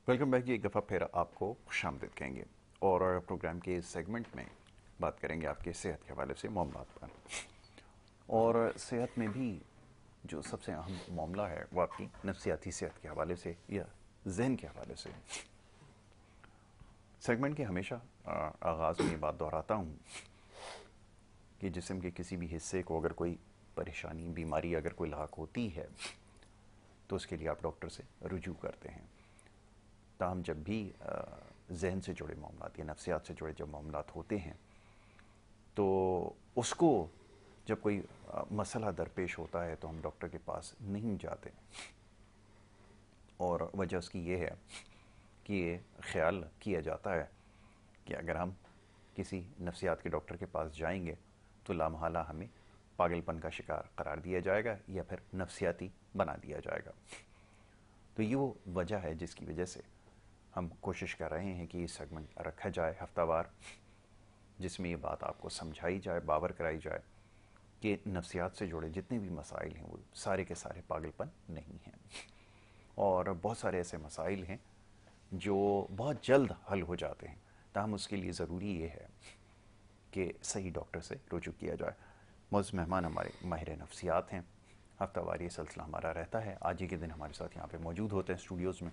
Welcome back जी। एक दफ़ा फिर आपको खुशामदीद कहेंगे और प्रोग्राम के इस सेगमेंट में बात करेंगे आपके सेहत के हवाले से मामलात पर। और सेहत में भी जो सबसे अहम मामला है वो आपकी नफ्सियाती सेहत के हवाले से या जहन के हवाले से। सेगमेंट के हमेशा आगाज़ में ये बात दोहराता हूँ कि जिस्म के किसी भी हिस्से को अगर कोई परेशानी बीमारी अगर कोई लाक होती है तो उसके लिए आप डॉक्टर से रुजू करते हैं। ताहम जब भी जहन से जुड़े मामलात या नफ्सियात से जुड़े जब मामलात होते हैं तो उसको जब कोई मसला दरपेश होता है तो हम डॉक्टर के पास नहीं जाते। और वजह उसकी ये है कि ये ख्याल किया जाता है कि अगर हम किसी नफ्सियात के डॉक्टर के पास जाएंगे तो लामहला हमें पागलपन का शिकार करार दिया जाएगा या फिर नफ्सियाती बना दिया जाएगा। तो ये वो वजह है जिसकी वजह से हम कोशिश कर रहे हैं कि ये सेगमेंट रखा जाए हफ्तावार, जिसमें ये बात आपको समझाई जाए, बावर कराई जाए कि नफ्सियात से जुड़े जितने भी मसाइल हैं वो सारे के सारे पागलपन नहीं हैं। और बहुत सारे ऐसे मसाइल हैं जो बहुत जल्द हल हो जाते हैं। ताहम उसके लिए ज़रूरी ये है कि सही डॉक्टर से रुजू किया जाए। मौजूद मेहमान हमारे माहिर नफ्सियात हैं। हफ्तावार ये सिलसिला हमारा रहता है। आज ही के दिन हमारे साथ यहाँ पे मौजूद होते हैं स्टूडियोज़ में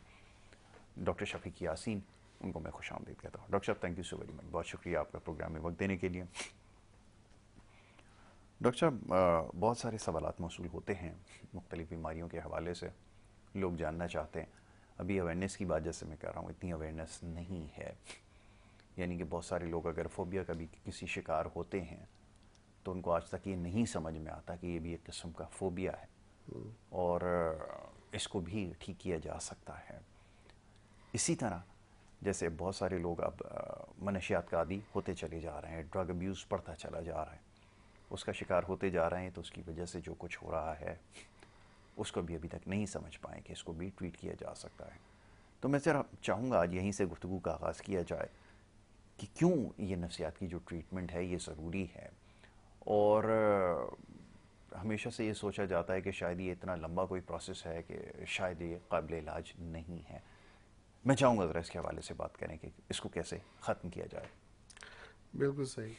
डॉक्टर शफीक यासीन। उनको मैं खुशामदीद कहता हूँ। डॉक्टर साहब, thank you so very much, बहुत शुक्रिया आपका प्रोग्राम में वक्त देने के लिए। डॉक्टर साहब, बहुत सारे सवालात मौसूल होते हैं मुख्तलिफ़ बीमारियों के हवाले से, लोग जानना चाहते हैं। अभी अवेयरनेस की बात जैसे मैं कर रहा हूँ, इतनी अवेयरनेस नहीं है। यानी कि बहुत सारे लोग अगर फोबिया का भी किसी शिकार होते हैं तो उनको आज तक ये नहीं समझ में आता कि ये भी एक किस्म का फोबिया है और इसको भी ठीक किया जा सकता है। इसी तरह जैसे बहुत सारे लोग अब मनशियात का आदी होते चले जा रहे हैं, ड्रग अब्यूज़ बढ़ता चला जा रहा है, उसका शिकार होते जा रहे हैं, तो उसकी वजह से जो कुछ हो रहा है उसको भी अभी तक नहीं समझ पाए कि इसको भी ट्रीट किया जा सकता है। तो मैं ज़रा चाहूँगा आज यहीं से गुफ्तगू का आगाज़ किया जाए कि क्यों ये नफ्सियात की जो ट्रीटमेंट है ये ज़रूरी है। और हमेशा से ये सोचा जाता है कि शायद ये इतना लंबा कोई प्रोसेस है कि शायद ये काबिल इलाज नहीं है। मैं चाहूँगा ज़रा इसके हवाले से बात करें कि इसको कैसे ख़त्म किया जाए। बिल्कुल सही।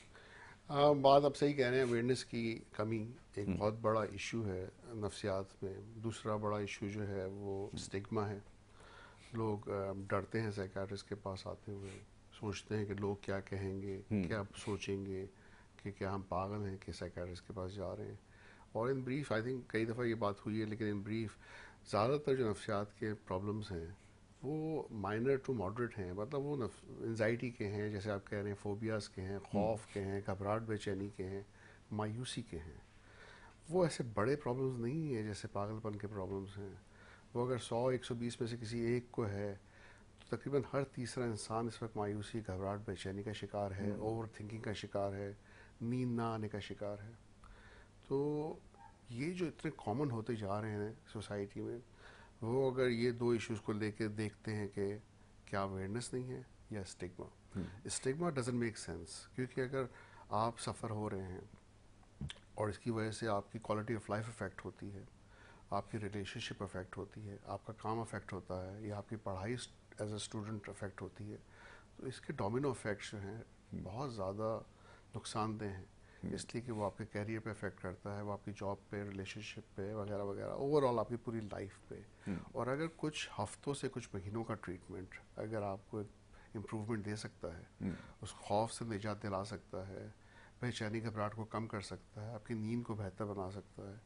बात आप सही कह रहे हैं। अवेयरनेस की कमी एक बहुत बड़ा इशू है नफ्सियात में। दूसरा बड़ा इशू जो है वो स्टिग्मा है। लोग डरते हैं साइकियाट्रिस्ट के पास आते हुए, सोचते हैं कि लोग क्या कहेंगे, क्या सोचेंगे, कि क्या हम पागल हैं कि साइकियाट्रिस्ट के पास जा रहे हैं। और इन ब्रीफ आई थिंक कई दफ़ा ये बात हुई है, लेकिन इन ब्रीफ ज़्यादातर जो नफ्सियात के प्रॉब्लम्स हैं वो माइनर टू मॉडरेट हैं। मतलब वो एंजाइटी के हैं, जैसे आप कह रहे हैं, फोबियाज़ के हैं, खौफ के हैं, घबराहट बेचैनी के हैं, मायूसी के हैं। वो ऐसे बड़े प्रॉब्लम्स नहीं हैं जैसे पागलपन के प्रॉब्लम्स हैं। वो अगर 100-120 में से किसी एक को है तो तकरीबन हर तीसरा इंसान इस वक्त मायूसी, घबराहट, बेचैनी का शिकार है, ओवर थिंकिंग का शिकार है, नींद ना आने का शिकार है। तो ये जो इतने कॉमन होते जा रहे हैं सोसाइटी में, वो अगर ये दो इश्यूज को लेकर देखते हैं कि क्या अवेयरनेस नहीं है या stigma. Stigma doesn't make sense, क्योंकि अगर आप सफ़र हो रहे हैं और इसकी वजह से आपकी क्वालिटी ऑफ लाइफ अफेक्ट होती है, आपकी रिलेशनशिप अफेक्ट होती है, आपका काम अफेक्ट होता है, या आपकी पढ़ाई एज अ स्टूडेंट अफेक्ट होती है, तो इसके डोमिनो इफेक्ट्स जो हैं बहुत ज़्यादा नुकसानदेह हैं। इसलिए कि वो आपके कैरियर पे अफेक्ट करता है, वो आपकी जॉब पे, रिलेशनशिप पे वगैरह वगैरह, ओवरऑल आपकी पूरी लाइफ पे। और अगर कुछ हफ्तों से कुछ महीनों का ट्रीटमेंट अगर आपको इम्प्रूवमेंट दे सकता है, उस खौफ से निजात दिला सकता है, बेचैनी घबराहट को कम कर सकता है, आपकी नींद को बेहतर बना सकता है,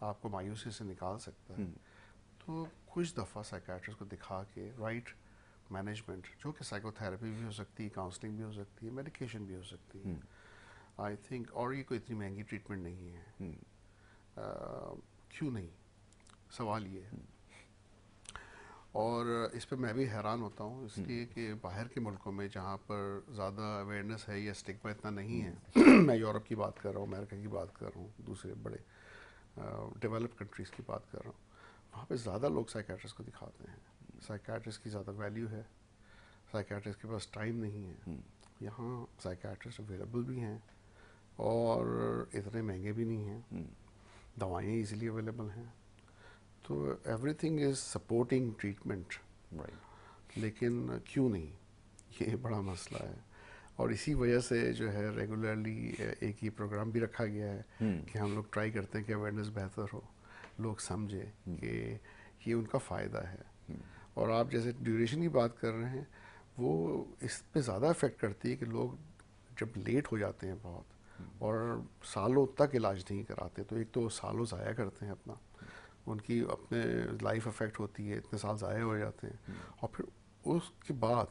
आपको मायूसी से निकाल सकता है, तो कुछ दफ़ा साइकियाट्रिस्ट को दिखा के राइट मैनेजमेंट, जो कि साइकोथेरेपी भी हो सकती है, काउंसलिंग भी हो सकती है, मेडिकेशन भी हो सकती है, आई थिंक। और ये कोई इतनी महंगी ट्रीटमेंट नहीं है। क्यों नहीं, सवाल ये है। और इस पर मैं भी हैरान होता हूँ, इसलिए कि बाहर के मुल्कों में जहाँ पर ज़्यादा अवेयरनेस है या स्टिग्मा इतना नहीं है मैं यूरोप की बात कर रहा हूँ, अमेरिका की बात कर रहा हूँ, दूसरे बड़े डेवलप्ड कंट्रीज़ की बात कर रहा हूँ, वहाँ पे ज़्यादा लोग साइकियाट्रिस्ट को दिखाते हैं। साइकियाट्रिस्ट की ज़्यादा वैल्यू है, साइकियाट्रिस्ट के पास टाइम नहीं है। यहाँ साइकियाट्रिस्ट अवेलेबल भी हैं और इतने महंगे भी नहीं हैं, दवाएं इजीली अवेलेबल हैं, तो everything is supporting treatment. Right. लेकिन क्यों नहीं, ये बड़ा मसला है। और इसी वजह से जो है रेगुलरली एक ही प्रोग्राम भी रखा गया है कि हम लोग ट्राई करते हैं कि अवेयरनेस बेहतर हो, लोग समझें कि ये उनका फ़ायदा है। और आप जैसे ड्यूरेशन की बात कर रहे हैं, वो इस पे ज़्यादा इफ़ेक्ट करती है कि लोग जब लेट हो जाते हैं बहुत और सालों तक इलाज नहीं कराते, तो एक तो सालों ज़ाया करते हैं अपना, उनकी अपने लाइफ अफेक्ट होती है, इतने साल ज़ाया हो जाते हैं, और फिर उसके बाद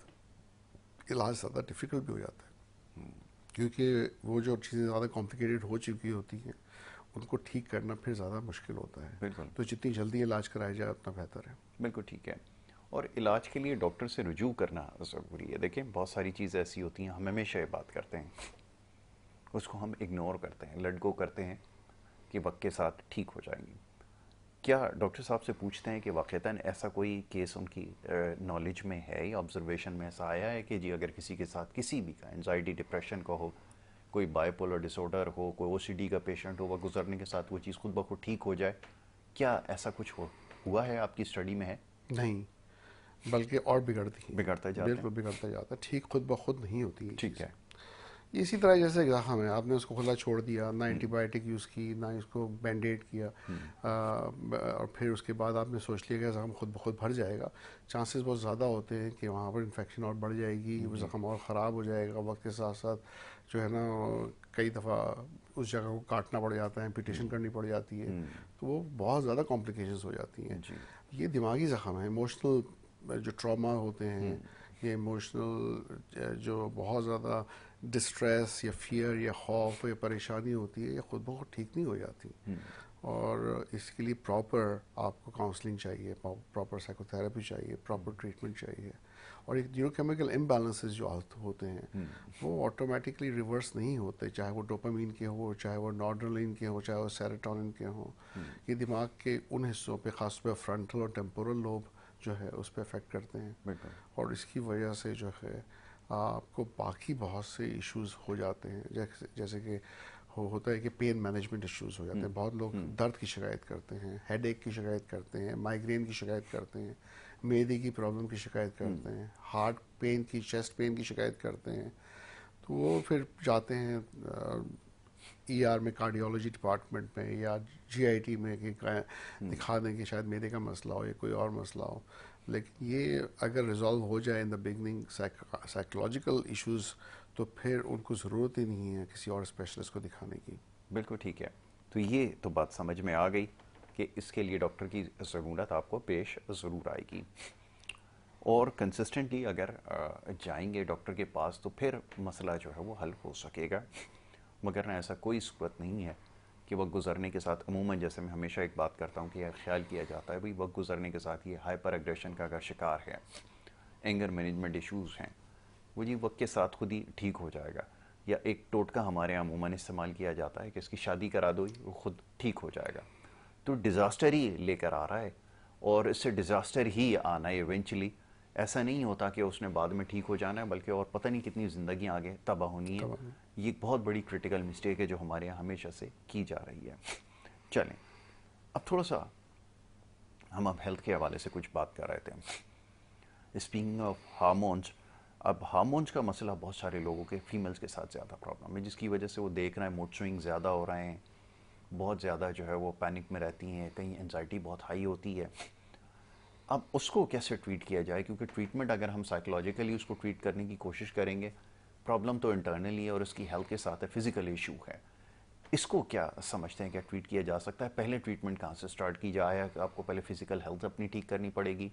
इलाज ज़्यादा डिफ़िकल्ट भी हो जाता है, क्योंकि वो जो चीज़ें ज़्यादा कॉम्प्लिकेटेड हो चुकी होती हैं उनको ठीक करना फिर ज़्यादा मुश्किल होता है। बिल्कुल तो जितनी जल्दी इलाज कराया जाए उतना बेहतर है। बिल्कुल ठीक है। और इलाज के लिए डॉक्टर से रुजू करना ज़रूरी है। देखिए बहुत सारी चीज़ें ऐसी होती हैं, हम हमेशा ये बात करते हैं, उसको हम इग्नोर करते हैं, लेट गो करते हैं कि वक्त के साथ ठीक हो जाएंगी। क्या डॉक्टर साहब से पूछते हैं कि वाक़तन ऐसा कोई केस उनकी नॉलेज में है या ऑब्जर्वेशन में ऐसा आया है कि जी अगर किसी के साथ किसी भी का एंजाइटी डिप्रेशन का हो, कोई बाइपोलर डिसऑर्डर हो, कोई ओसीडी का पेशेंट हो, वह गुजरने के साथ वो चीज़ खुद ब खुद ठीक हो जाए? क्या ऐसा कुछ हुआ है, आपकी स्टडी में है? नहीं, बल्कि और बिगड़ती है। बिगड़ते जाते हैं। बिल्कुल बिगड़ता जाता है, ठीक खुद ब खुद नहीं होती ये ठीक चीज़। है। इसी तरह जैसे जख्म है, आपने उसको खुला छोड़ दिया, ना एंटीबायोटिक यूज़ की, ना इसको बैंडेड किया, और फिर उसके बाद आपने सोच लिया कि जख्म खुद ब खुद भर जाएगा, चांसेस बहुत ज़्यादा होते हैं कि वहाँ पर इन्फेक्शन और बढ़ जाएगी, वो जख्म और ख़राब हो जाएगा। वक्त के साथ साथ जो है ना, कई दफ़ा उस जगह को काटना पड़ जाता है, एम्पुटेशन करनी पड़ जाती है, तो वो बहुत ज़्यादा कॉम्प्लिकेशंस हो जाती हैं। जी। ये दिमागी जख्म है, इमोशनल जो ट्रॉमा होते हैं, ये इमोशनल जो बहुत ज़्यादा डिस्ट्रेस या फियर या खौफ या परेशानी होती है, ये खुद ब खुद ठीक नहीं हो जाती। और इसके लिए प्रॉपर आपको काउंसलिंग चाहिए, प्रॉपर साइकोथेरेपी चाहिए, प्रॉपर ट्रीटमेंट चाहिए। और एक न्यूरोकेमिकल इम्बैलेंसेस जो होते हैं वो ऑटोमेटिकली रिवर्स नहीं होते, चाहे वो डोपामीन के हो, चाहे वो नॉर्ड्रेनालिन के हो, चाहे वो सेरोटोनिन के हो। ये दिमाग के उन हिस्सों पे, खासतौर पर फ्रंटल और टेम्पोरल लोब जो है उस पर अफेक्ट करते हैं, बिल्कुल। और इसकी वजह से जो है आपको बाकी बहुत से इश्यूज हो जाते हैं, जैसे कि होता है कि पेन मैनेजमेंट इश्यूज हो जाते हैं। बहुत लोग दर्द की शिकायत करते हैं, हेडेक की शिकायत करते हैं, माइग्रेन की शिकायत करते हैं, मेदे की प्रॉब्लम की शिकायत करते हैं, हार्ट पेन की, चेस्ट पेन की शिकायत करते हैं। तो वो फिर जाते हैं ईआर में, कार्डियोलॉजी डिपार्टमेंट में या जीआईटी में कि दिखा दें कि शायद मेदे का मसला हो या कोई और मसला हो। लेकिन ये अगर रिजॉल्व हो जाए in the beginning, psychological issues, तो फिर उनको ज़रूरत ही नहीं है किसी और स्पेशलिस्ट को दिखाने की। बिल्कुल ठीक है। तो ये तो बात समझ में आ गई कि इसके लिए डॉक्टर की ज़रूरत आपको पेश ज़रूर आएगी, और कंसिस्टेंटली अगर जाएंगे डॉक्टर के पास तो फिर मसला जो है वो हल हो सकेगा। मगर ना ऐसा कोई सूरत नहीं है कि वक्त गुजरने के साथ, अमूमन जैसे मैं हमेशा एक बात करता हूँ कि यह ख्याल किया जाता है भाई वक्त गुजरने के साथ ये हाइपर एग्रेशन का अगर शिकार है, एंगर मैनेजमेंट इश्यूज़ हैं, वो जी वक्त के साथ खुद ही ठीक हो जाएगा। या एक टोटका हमारे यहाँ अमूमन इस्तेमाल किया जाता है कि इसकी शादी करा दो, वो खुद ठीक हो जाएगा। तो डिज़ास्टर ही लेकर आ रहा है, और इससे डिज़ास्टर ही आना है इवेंचुअली। ऐसा नहीं होता कि उसने बाद में ठीक हो जाना है, बल्कि और पता नहीं कितनी ज़िंदगी आगे तबाह होनी है। ये एक बहुत बड़ी क्रिटिकल मिस्टेक है जो हमारे यहाँ हमेशा से की जा रही है। चलें, अब थोड़ा सा हम अब हेल्थ के हवाले से कुछ बात कर रहे थे। स्पीकिंग ऑफ हार्मोन्स, अब हार्मोन्स का मसला बहुत सारे लोगों के, फीमेल्स के साथ ज़्यादा प्रॉब्लम है, जिसकी वजह से वो देख रहे हैं मूड स्विंग ज़्यादा हो रहे हैं, बहुत ज़्यादा जो है वो पैनिक में रहती हैं, कहीं एंजाइटी बहुत हाई होती है। अब उसको कैसे ट्रीट किया जाए, क्योंकि ट्रीटमेंट अगर हम साइकोलॉजिकली उसको ट्रीट करने की कोशिश करेंगे, प्रॉब्लम तो इंटरनली है और इसकी हेल्थ के साथ है, फिजिकल इशू है। इसको क्या समझते हैं, क्या ट्रीट किया जा सकता है? पहले ट्रीटमेंट कहाँ से स्टार्ट की जाए? आपको पहले फिजिकल हेल्थ अपनी ठीक करनी पड़ेगी,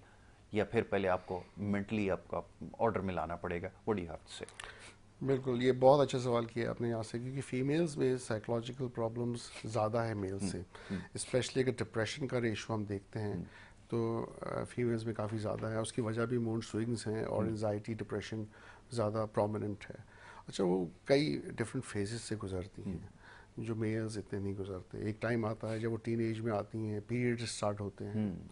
या फिर पहले आपको मेंटली आपका ऑर्डर में लाना पड़ेगा? What do you have to say? बिल्कुल, ये बहुत अच्छा सवाल किया आपने यहाँ से, क्योंकि फीमेल्स में साइकोलॉजिकल प्रॉब्लम्स ज़्यादा है मेल्स से। स्पेशली अगर डिप्रेशन का रेशो हम देखते हैं तो फीमेल्स में काफ़ी ज़्यादा है। उसकी वजह भी मूड स्विंग्स हैं, और एंजाइटी डिप्रेशन ज़्यादा प्रोमिनेंट है। अच्छा, वो कई डिफरेंट फेजेस से गुजरती हैं जो मेल्स इतने नहीं गुजरते। एक टाइम आता है जब वो टीन एज में आती हैं, पीरियड्स स्टार्ट होते हैं,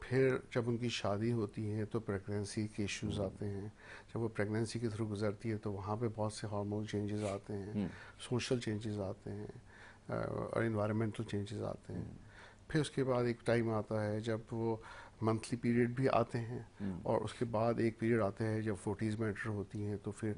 फिर जब उनकी शादी होती है तो प्रेगनेंसी के इश्यूज आते हैं। जब वो प्रेगनेंसी के थ्रू गुजरती है तो वहाँ पे बहुत से हार्मोन चेंजेस आते हैं, सोशल चेंजेस आते हैं, और इन्वायरमेंटल चेंजेस आते हैं। फिर उसके बाद एक टाइम आता है जब वो मंथली पीरियड भी आते हैं और उसके बाद एक पीरियड आता है जब 40s में एंटर होती हैं तो फिर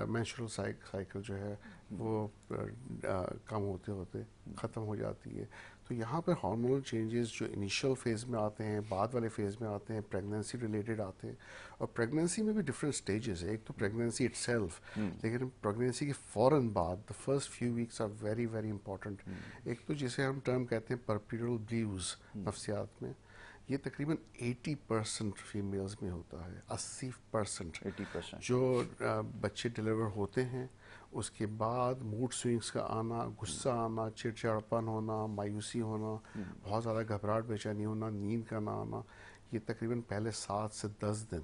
मेंस्ट्रुअल साइकिल जो है वो कम होते होते ख़त्म हो जाती है। तो यहाँ पर हार्मोनल चेंजेस जो इनिशियल फेज़ में आते हैं, बाद वाले फेज़ में आते हैं, प्रेगनेंसी रिलेटेड आते हैं। और प्रेगनेंसी में भी डिफरेंट स्टेजेस है। एक तो प्रेगनेंसी इटसेल्फ, लेकिन प्रेगनेंसी के फ़ौरन बाद the first few weeks are very very important. एक तो जिसे हम टर्म कहते हैं परपीरियल ब्लूज नफ्सियात में, ये तकरीबन 80% फीमेल्स में होता है। 80% 80%। जो बच्चे डिलीवर होते हैं उसके बाद मूड स्विंग्स का आना, गुस्सा आना, चिड़चिड़ापन होना, मायूसी होना, बहुत ज़्यादा घबराहट बेचैनी होना, नींद का ना आना, ये तकरीबन पहले 7 से 10 दिन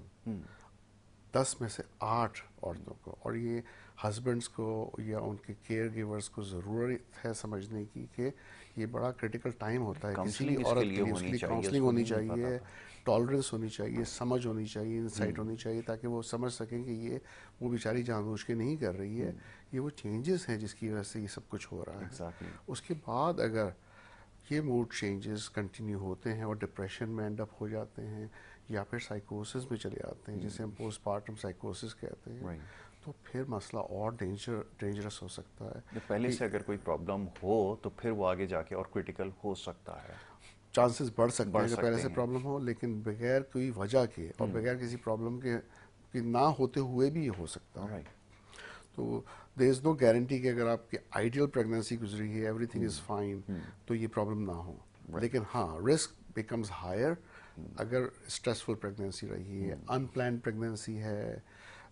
10 में से 8 औरतों को, और ये हस्बैंड्स को या उनके केयर गिवर्स को ज़रूरत है समझने की कि ये बड़ा क्रिटिकल टाइम होता है किसी भी औरत के लिए। उसके लिए काउंसलिंग होनी चाहिए, टॉलरेंस होनी चाहिए, समझ होनी चाहिए, इंसाइट होनी चाहिए, ताकि वो समझ सकें कि ये वो बेचारी जानबूझ के नहीं कर रही है, ये वो चेंजेस हैं जिसकी वजह से ये सब कुछ हो रहा है। Exactly. उसके बाद अगर ये मूड चेंजेस कंटिन्यू होते हैं और डिप्रेशन में एंड अप हो जाते हैं या फिर साइकोसिस में चले आते हैं, जिसे हम पोस्टमार्टम साइकोसिस कहते हैं, Right. तो फिर मसला और डेंजरस हो सकता है। जब पहले से अगर कोई प्रॉब्लम हो तो फिर वो आगे जाके और क्रिटिकल हो सकता है। चांसेस बढ़ सकते बढ़ हैं कि पहले सकते से हैं। प्रॉब्लम हो, लेकिन बगैर कोई वजह के और बगैर किसी प्रॉब्लम के कि ना होते हुए भी ये हो सकता है। Alright. तो देयर इज़ नो गारंटी कि अगर आपकी आइडियल प्रेगनेंसी गुजरी है, एवरीथिंग इज़ फाइन, तो ये प्रॉब्लम ना हो। लेकिन हाँ, रिस्क बिकम्स हायर अगर स्ट्रेसफुल प्रेगनेंसी रही है, अनप्लान्ड प्रेगनेंसी है,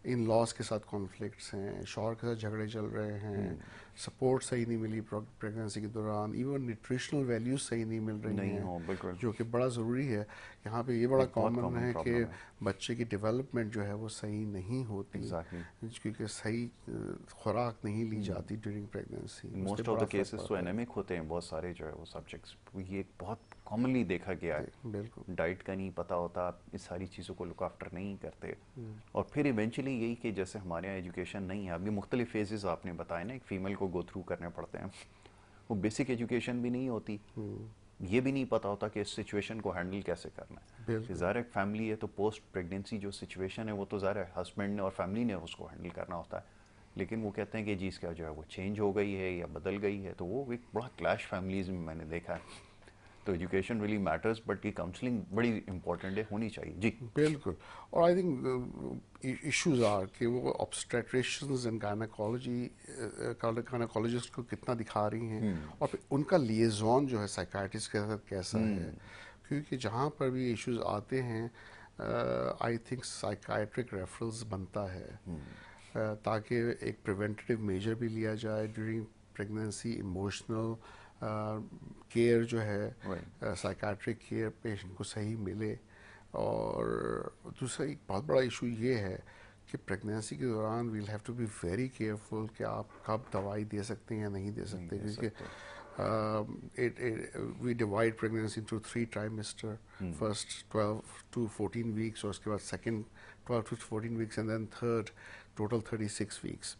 इन लॉज के साथ कॉन्फ्लिक्ट्स हैं, शौहर के साथ झगड़े चल रहे हैं, सपोर्ट सही नहीं मिली प्रेगनेंसी के दौरान, इवन न्यूट्रिशनल वैल्यूज सही नहीं मिल रही नहीं हैं, हो, बिल्कुल। जो कि बड़ा ज़रूरी है। यहाँ पे ये बड़ा एक बहुत कॉमन common है कि problem है। बच्चे की डेवलपमेंट जो है वो सही नहीं होती, Exactly. क्योंकि सही खुराक नहीं ली जाती during pregnancy. Most of the cases तो एनेमिक होते हैं बहुत सारे जो है वो सब्जेक्ट्स, ये बहुत कॉमनली देखा गया है। बिल्कुल। डाइट का नहीं पता होता, इस सारी चीज़ों को लुक आफ्टर नहीं करते, और फिर इवेंचुअली यही कि जैसे हमारे यहाँ एजुकेशन नहीं है, अभी मुख्तलिफ फेजेस आपने बताए ना, एक फीमेल को गो थ्रू करने पड़ते हैं, वो बेसिक एजुकेशन भी नहीं होती, ये भी नहीं पता होता कि इस सिचुएशन को हैंडल कैसे करना है। बिल्कुल। ज़ाहिर एक फैमिली है तो पोस्ट प्रेगनेंसी जो सिचुएशन है वो तो ज़ाहिर है हस्बैंड ने और फैमिली ने उसको हैंडल करना होता है, लेकिन वो कहते हैं कि जी इसका जो है वो चेंज हो गई है या बदल गई है, तो वो एक बड़ा क्लैश फैमिलीज में मैंने देखा है। तो एजुकेशन रियली मैटर्स, बट ये काउंसलिंग बड़ी इंपॉर्टेंट है, होनी चाहिए जी। बिल्कुल। और आई थिंक इश्यूज आर कि वो ऑब्स्टेट्रिशियंस एंड गायनेकोलॉजिस्ट को कितना दिखा रही हैं, और फिर उनका लिएजॉन जो है साइकाइट्रिस्ट के साथ कैसा है, क्योंकि जहाँ पर भी इश्यूज आते हैं आई थिंक साइकाइट्रिक रेफरल्स बनता है, ताकि एक प्रिवेंटिव मेजर भी लिया जाए ड्यूरिंग प्रेगनेंसी, इमोशनल केयर जो है, साइकाट्रिक केयर पेशेंट को सही मिले। और दूसरा एक बहुत बड़ा इशू ये है कि प्रेगनेंसी के दौरान we'll have to be very careful कि आप कब दवाई दे सकते हैं या नहीं दे सकते, क्योंकि we divide pregnancy into 3 trimester, first 12 to 14 weeks, और उसके बाद second 12 to 14 weeks, and then third total 36 weeks.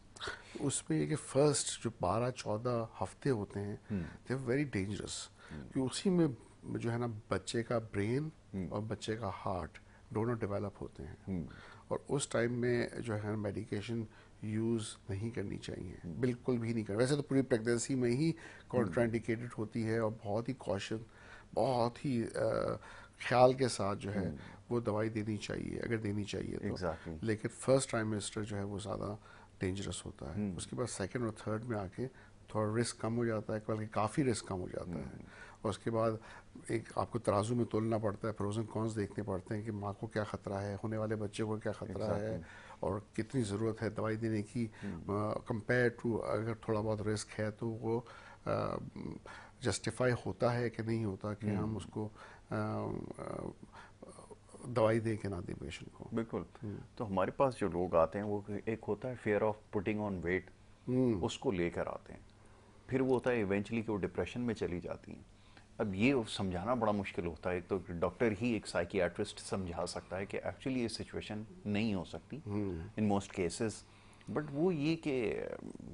उसमें ये कि फर्स्ट जो 12-14 हफ्ते होते हैं दे आर वेरी डेंजरस, कि उसी में जो है ना बच्चे का ब्रेन और बच्चे का हार्ट दोनों डेवलप होते हैं, और उस टाइम में जो है मेडिकेशन यूज़ नहीं करनी चाहिए, बिल्कुल भी नहीं करना। वैसे तो पूरी प्रेगनेंसी में ही कॉन्ट्राइंडिकेटेड होती है, और बहुत ही कॉशन, बहुत ही ख्याल के साथ जो है वो दवाई देनी चाहिए अगर देनी चाहिए तो। Exactly. लेकिन फर्स्ट ट्राइमेस्टर जो है वो ज़्यादा डेंजरस होता है। उसके बाद सेकंड और थर्ड में आके थोड़ा रिस्क कम हो जाता है, बल्कि काफ़ी रिस्क कम हो जाता है, और उसके बाद एक आपको तराजू में तोलना पड़ता है, प्रोज एंड कॉन्स देखने पड़ते हैं कि माँ को क्या ख़तरा है, होने वाले बच्चे को क्या ख़तरा है, और कितनी ज़रूरत है दवाई देने की, कंपेयर टू अगर थोड़ा बहुत रिस्क है तो वो जस्टिफाई होता है कि नहीं होता कि हम उसको दवाई दे के ना दें पेशेंट को। बिल्कुल। तो हमारे पास जो लोग आते हैं वो एक होता है fear of putting on weight, उसको लेकर आते हैं, फिर वो होता है इवेंचुअली कि वो डिप्रेशन में चली जाती हैं। अब ये समझाना बड़ा मुश्किल होता है, तो डॉक्टर ही एक साइकियाट्रिस्ट समझा सकता है कि एक्चुअली ये सिचुएशन नहीं हो सकती इन मोस्ट केसेस, बट वो ये कि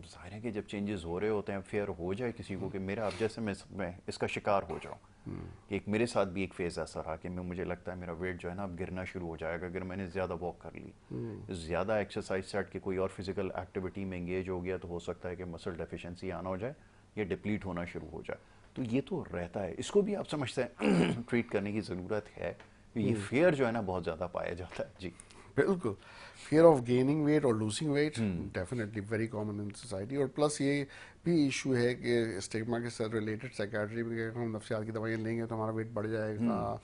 ज़ाहिर है कि जब चेंजेस हो रहे होते हैं, फेयर हो जाए किसी को कि मेरा अब जैसे मैं इसका शिकार हो जाऊं कि एक मेरे साथ भी एक फेज़ ऐसा रहा कि मैं मुझे लगता है मेरा वेट जो है ना अब गिरना शुरू हो जाएगा अगर मैंने ज़्यादा वॉक कर ली, ज़्यादा एक्सरसाइज सेट के कोई और फिजिकल एक्टिविटी में एंगेज हो गया तो हो सकता है कि मसल डेफिशिएंसी आना हो जाए या डिप्लीट होना शुरू हो जाए। तो ये तो रहता है, इसको भी आप समझते हैं ट्रीट करने की ज़रूरत है। ये फेयर जो है ना बहुत ज़्यादा पाया जाता है जी। बिल्कुल, फियर ऑफ गेनिंग वेट और losing weight definitely very common in society. और प्लस ये भी इशू है कि स्टिग्मा के साथ रिलेटेड साइकेट्री में अगर हम नफ्सियात की दवाइयाँ लेंगे तो हमारा वेट बढ़ जाएगा।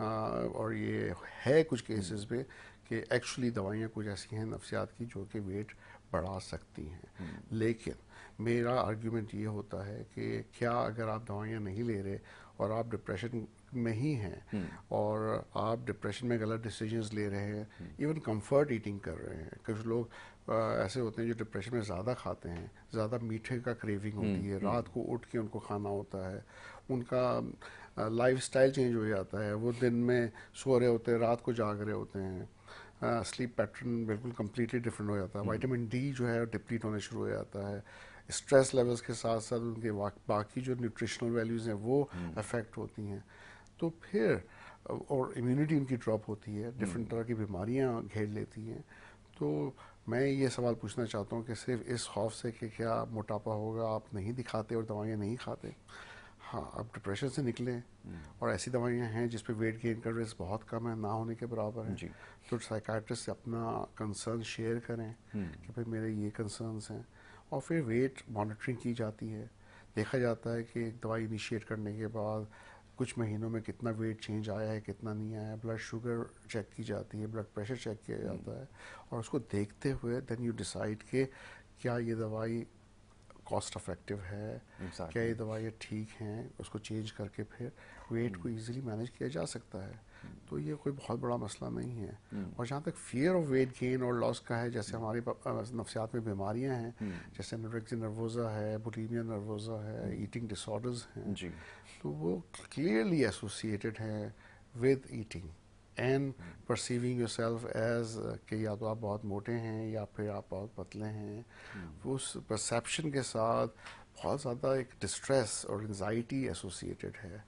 और ये है कुछ केसेस में कि एक्चुअली दवाइयाँ कुछ ऐसी हैं नफ्सियात की जो कि वेट बढ़ा सकती हैं। लेकिन मेरा आर्ग्यूमेंट ये होता है कि क्या अगर आप दवाइयाँ नहीं ले रहे और आप डिप्रेशन में ही हैं और आप डिप्रेशन में गलत डिसीजंस ले रहे हैं, इवन कंफर्ट ईटिंग कर रहे हैं, कुछ लोग ऐसे होते हैं जो डिप्रेशन में ज़्यादा खाते हैं, ज़्यादा मीठे का क्रेविंग होती है, रात को उठ के उनको खाना होता है, उनका लाइफस्टाइल चेंज हो जाता है, वो दिन में सो रहे होते हैं, रात को जाग रहे होते हैं, स्लीप पैटर्न बिल्कुल कम्प्लीटली डिफरेंट हो जाता है, विटामिन डी जो है डिप्लीट होने शुरू हो जाता है, स्ट्रेस लेवल्स के साथ साथ उनके बाकी जो न्यूट्रिशनल वैल्यूज़ हैं वो अफेक्ट होती हैं। तो फिर और इम्यूनिटी उनकी ड्रॉप होती है, डिफरेंट तरह की बीमारियां घेर लेती हैं। तो मैं ये सवाल पूछना चाहता हूँ कि सिर्फ इस खौफ से कि क्या मोटापा होगा आप नहीं दिखाते और दवाइयाँ नहीं खाते। हाँ, आप डिप्रेशन से निकलें और ऐसी दवाइयाँ हैं जिस पे वेट गेन का रिस्क बहुत कम है, ना होने के बराबर है। जी। तो साइकाट्रिस्ट से अपना कंसर्न शेयर करें कि भाई मेरे ये कंसर्न्स हैं, और फिर वेट मॉनिटरिंग की जाती है। देखा जाता है कि एक दवाई इनिशिएट करने के बाद कुछ महीनों में कितना वेट चेंज आया है, कितना नहीं आया है, ब्लड शुगर चेक की जाती है, ब्लड प्रेशर चेक किया जाता है, और उसको देखते हुए देन यू डिसाइड कि क्या ये दवाई कॉस्ट इफेक्टिव है, क्या ये एग्जैक्टली। दवाइयाँ ठीक हैं, उसको चेंज करके फिर वेट को इजीली मैनेज किया जा सकता है। तो ये कोई बहुत बड़ा मसला नहीं है। और जहाँ तक फियर ऑफ वेट गेन और लॉस का है, जैसे हमारी नफ्सियात में बीमारियाँ हैं, जैसे एनोरेक्सिया नर्वोसा है, बुलिमिया नर्वोसा है, ईटिंग डिसऑर्डर्स हैं, जी। तो वो क्लियरली एसोसिएटेड है with eating and perceiving yourself as कि या तो आप बहुत मोटे हैं या फिर आप बहुत पतले हैं। उस परसेप्शन के साथ बहुत ज़्यादा एक डिस्ट्रेस और एंजाइटी एसोसिएटेड है,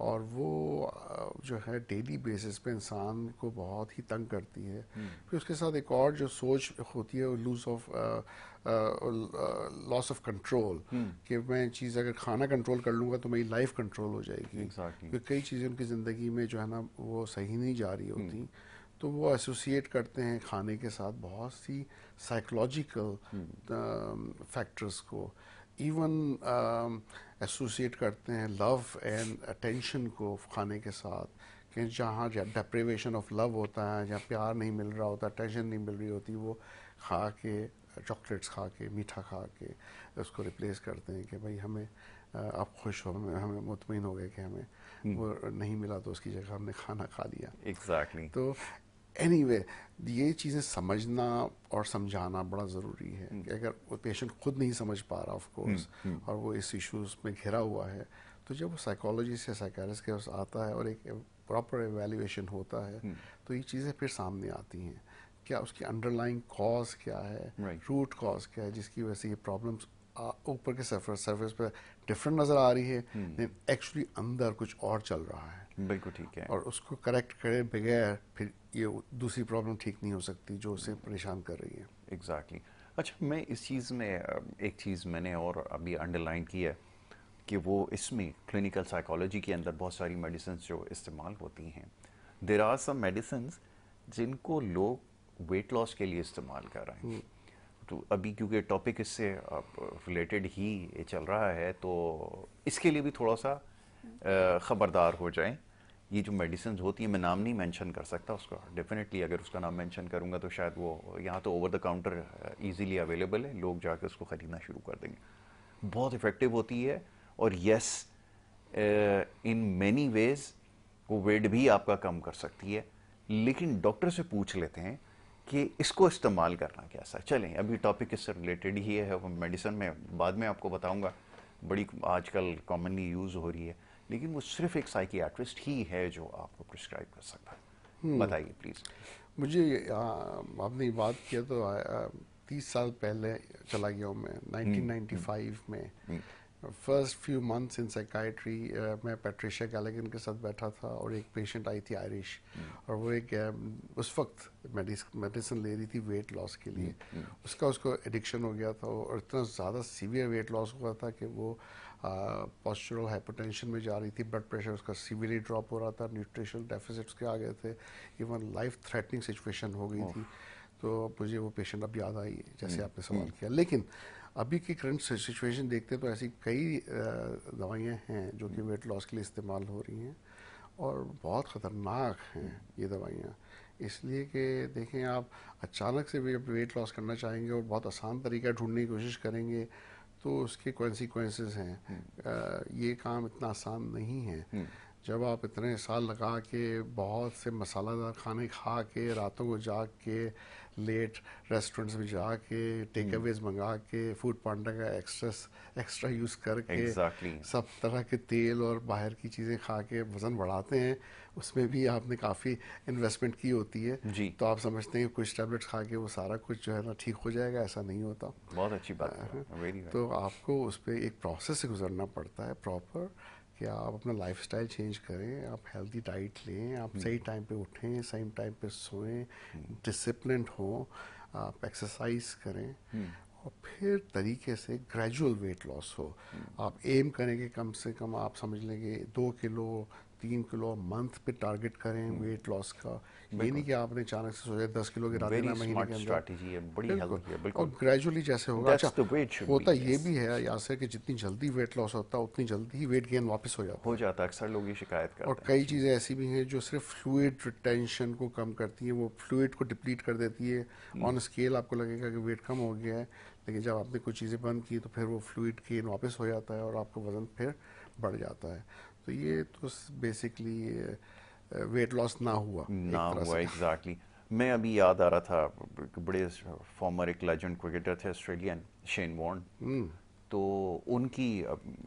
और वो जो है डेली बेसिस पे इंसान को बहुत ही तंग करती है। फिर उसके साथ एक और जो सोच होती है, लॉस ऑफ कंट्रोल, कि मैं चीज़ अगर खाना कंट्रोल कर लूँगा तो मेरी लाइफ कंट्रोल हो जाएगी, एग्जैक्टली। क्योंकि कई चीज़ें उनकी ज़िंदगी में जो है ना वो सही नहीं जा रही होती। तो वो एसोसिएट करते हैं खाने के साथ बहुत सी साइकोलॉजिकल फैक्टर्स को, इवन एसोसिएट करते हैं लव एंड अटेंशन को खाने के साथ, कि जहाँ डेप्रिवेशन ऑफ लव होता है, जहाँ प्यार नहीं मिल रहा होता, अटेंशन नहीं मिल रही होती, वो खा के, चॉकलेट्स खा के, मीठा खा के उसको रिप्लेस करते हैं कि भाई हमें आप खुश हो, हमें मुतमईन हो गए कि हमें वो नहीं मिला तो उसकी जगह हमने खाना खा लिया। एग्जैक्टली। तो एनीवे ये चीज़ें समझना और समझाना बड़ा ज़रूरी है कि अगर वो पेशेंट खुद नहीं समझ पा रहा ऑफ कोर्स, और वो इस इश्यूज में घिरा हुआ है, तो जब वो साइकोलॉजी से साइकियाट्रिस्ट के पास आता है और एक प्रॉपर एवेल्युएशन होता है, तो ये चीज़ें फिर सामने आती हैं। क्या उसकी अंडरलाइंग कॉज क्या है, राइट। रूट कॉज क्या है जिसकी वजह से ये प्रॉब्लम्स ऊपर के सरफेस पे डिफरेंट नज़र आ रही है, लेकिन एक्चुअली अंदर कुछ और चल रहा है, बिल्कुल ठीक है। और उसको करेक्ट करे बगैर फिर ये दूसरी प्रॉब्लम ठीक नहीं हो सकती जो उसे परेशान कर रही है। एग्जैक्टली। अच्छा, मैं इस चीज़ में एक चीज़ मैंने और अभी अंडरलाइन की है कि वो इसमें क्लिनिकल साइकोलॉजी के अंदर बहुत सारी मेडिसिन जो इस्तेमाल होती हैं, देर आर सम मेडिसिन जिनको लोग वेट लॉस के लिए इस्तेमाल कर रहे हैं। तो अभी क्योंकि टॉपिक इससे रिलेटेड ही चल रहा है तो इसके लिए भी थोड़ा सा ख़बरदार हो जाएं। ये जो मेडिसिन होती हैं, मैं नाम नहीं मेंशन कर सकता उसका, डेफिनेटली अगर उसका नाम मेंशन करूंगा तो शायद वो यहाँ तो over the counter easily available है, लोग जाकर उसको ख़रीदना शुरू कर देंगे। बहुत इफ़ेक्टिव होती है, और यस इन मैनी वेज वो वेट भी आपका कम कर सकती है, लेकिन डॉक्टर से पूछ लेते हैं कि इसको इस्तेमाल करना कैसा है। चलें, अभी टॉपिक इससे रिलेटेड ही है, वो मेडिसिन में बाद में आपको बताऊंगा, बड़ी आजकल कॉमनली यूज़ हो रही है, लेकिन वो सिर्फ एक साइकियाट्रिस्ट ही है जो आपको प्रिस्क्राइब कर सकता है। बताइए प्लीज़। मुझे आपने ये बात किया तो 30 साल पहले चला गया हूँ मैं, 1995 में। First few months in psychiatry मैं पैट्रिशिया गैलेगन के साथ बैठा था और एक पेशेंट आई थी आयरिश, और वो एक उस वक्त मेडिसिन ले रही थी वेट लॉस के लिए। उसको एडिक्शन हो गया था और इतना ज़्यादा सीवियर वेट लॉस हुआ था कि वो पोस्चरल हाइपरटेंशन में जा रही थी, ब्लड प्रेशर उसका सीवियरली ड्रॉप हो रहा था, न्यूट्रिशनल डेफिसिट्स के आ गए थे, इवन लाइफ थ्रेटनिंग सिचुएशन हो गई थी। तो मुझे वो पेशेंट अब याद आई जैसे आपने सवाल किया। लेकिन अभी की करंट सिचुएशन देखते हैं तो ऐसी कई दवाइयाँ हैं जो कि वेट लॉस के लिए इस्तेमाल हो रही हैं और बहुत ख़तरनाक हैं ये दवाइयाँ। इसलिए कि देखें, आप अचानक से भी वेट लॉस करना चाहेंगे और बहुत आसान तरीका ढूंढने की कोशिश करेंगे तो उसके कॉन्सिक्वेंसेस हैं। ये काम इतना आसान नहीं है। जब आप इतने साल लगा के बहुत से मसालादार खाने खा के, रातों को जाग के, लेट रेस्टोरेंट्स में जाके, टेक अवेज मंगा के, फूड पांडा का एक्स्ट्रा यूज़ करके, सब तरह के तेल और बाहर की चीज़ें खा के वज़न बढ़ाते हैं, उसमें भी आपने काफ़ी इन्वेस्टमेंट की होती है जी। तो आप समझते हैं कि कुछ टैबलेट्स खा के वो सारा कुछ जो है ना ठीक हो जाएगा, ऐसा नहीं होता। बहुत अच्छी बात है। तो आपको उस पर एक प्रोसेस से गुजरना पड़ता है प्रॉपर, कि आप अपना लाइफस्टाइल चेंज करें, आप हेल्दी डाइट लें, आप सही टाइम पे उठें, सही टाइम पे सोएं, डिसिप्लिन हो, आप एक्सरसाइज करें और फिर तरीके से ग्रेजुअल वेट लॉस हो। आप एम करें कि कम से कम आप समझ लेंगे 2 किलो 3 किलो मंथ पे टारगेट करें वेट लॉस का। ये नहीं कि आपने अचानक से सोचा 10 किलो गिरा देना महीने के अंदर। स्ट्रैटेजी है, बड़ी हेल्दी है, बिल्कुल। और ग्रेजुअली जैसे होगा। अच्छा, होता ये भी है यासर कि जितनी जल्दी वेट लॉस होता है उतनी जल्दी ही वेट गेन वापस हो जाता है। अक्सर लोग ये शिकायत करते हैं। और कई चीज़ें ऐसी भी हैं जो सिर्फ फ्लूइड रिटेंशन को कम करती हैं, वो फ्लूइड को डिप्लीट कर देती है। ऑन स्केल आपको लगेगा कि वेट कम हो गया है, लेकिन जब आपने कुछ चीज़ें बंद की तो फिर वो फ्लूइड गेन वापस हो जाता है और आपका वज़न फिर बढ़ जाता है। तो ये तो बेसिकली वेट लॉस ना हुआ एग्जैक्टली। मैं अभी याद आ रहा था, बड़े फॉर्मर एक लेजेंड क्रिकेटर थे ऑस्ट्रेलियन, शेन वॉर्न, तो उनकी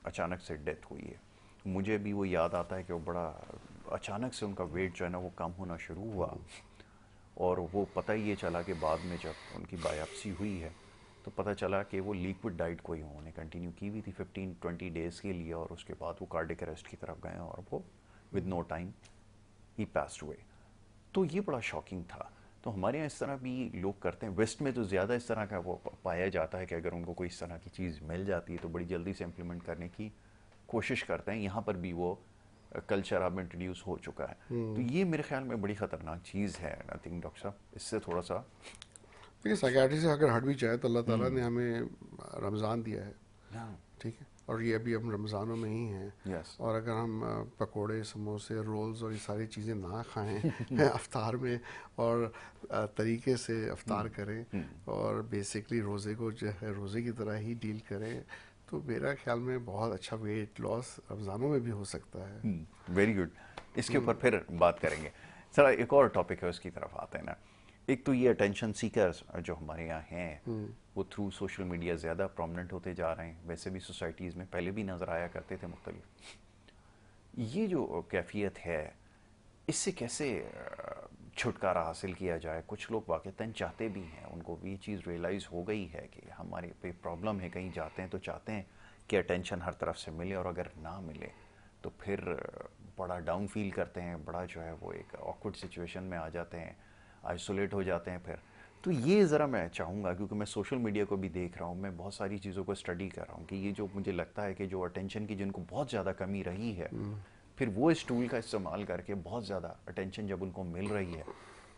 अचानक से डेथ हुई है। मुझे भी वो याद आता है कि वो बड़ा अचानक से उनका वेट जो है ना वो कम होना शुरू हुआ, और वो पता ही ये चला कि बाद में जब उनकी बायोप्सी हुई है तो पता चला कि वो लिक्विड डाइट को ही उन्होंने कंटिन्यू की हुई थी 15-20 डेज़ के लिए, और उसके बाद वो कार्डियक अरेस्ट की तरफ गए और वो विद नो टाइम ही पास्ड हुए। तो ये बड़ा शॉकिंग था। तो हमारे यहाँ इस तरह भी लोग करते हैं। वेस्ट में तो ज़्यादा इस तरह का वो पाया जाता है कि अगर उनको कोई इस तरह की चीज़ मिल जाती है तो बड़ी जल्दी से इम्प्लीमेंट करने की कोशिश करते हैं। यहाँ पर भी वो कल्चर अब इंट्रोड्यूस हो चुका है। तो ये मेरे ख्याल में बड़ी ख़तरनाक चीज़ है। आई थिंक डॉक्टर साहब इससे थोड़ा सा देखिए, साइकियाट्री से अगर हट भी जाए तो अल्लाह ताला ने हमें रमज़ान दिया है, ठीक है, और ये अभी हम रमज़ानों में ही हैं। और अगर हम पकोड़े, समोसे, रोल्स और ये सारी चीज़ें ना खाएं अफ्तार में, और तरीके से अफ्तार करें और बेसिकली रोज़े को जो है रोज़े की तरह ही डील करें, तो मेरा ख्याल में बहुत अच्छा वेट लॉस रमज़ानों में भी हो सकता है। Very good. इसके ऊपर फिर बात करेंगे। सर एक और टॉपिक है, उसकी तरफ आते हैं ना। एक तो ये अटेंशन सीकर्स जो हमारे यहाँ हैं वो थ्रू सोशल मीडिया ज़्यादा प्रोमिनेंट होते जा रहे हैं। वैसे भी सोसाइटीज़ में पहले भी नज़र आया करते थे मुख्तलिफ। ये जो कैफियत है, इससे कैसे छुटकारा हासिल किया जाए? कुछ लोग वाक़तन चाहते भी हैं, उनको भी ये चीज़ रियलाइज़ हो गई है कि हमारे पे प्रॉब्लम है, कहीं जाते हैं तो चाहते हैं कि अटेंशन हर तरफ से मिले, और अगर ना मिले तो फिर बड़ा डाउन फील करते हैं, बड़ा जो है वो एक ऑकवर्ड सिचुएशन में आ जाते हैं, आइसोलेट हो जाते हैं फिर। तो ये ज़रा मैं चाहूँगा, क्योंकि मैं सोशल मीडिया को भी देख रहा हूँ, मैं बहुत सारी चीज़ों को स्टडी कर रहा हूँ कि ये जो मुझे लगता है कि जो अटेंशन की जिनको बहुत ज़्यादा कमी रही है, फिर वो इस टूल का इस्तेमाल करके बहुत ज़्यादा अटेंशन जब उनको मिल रही है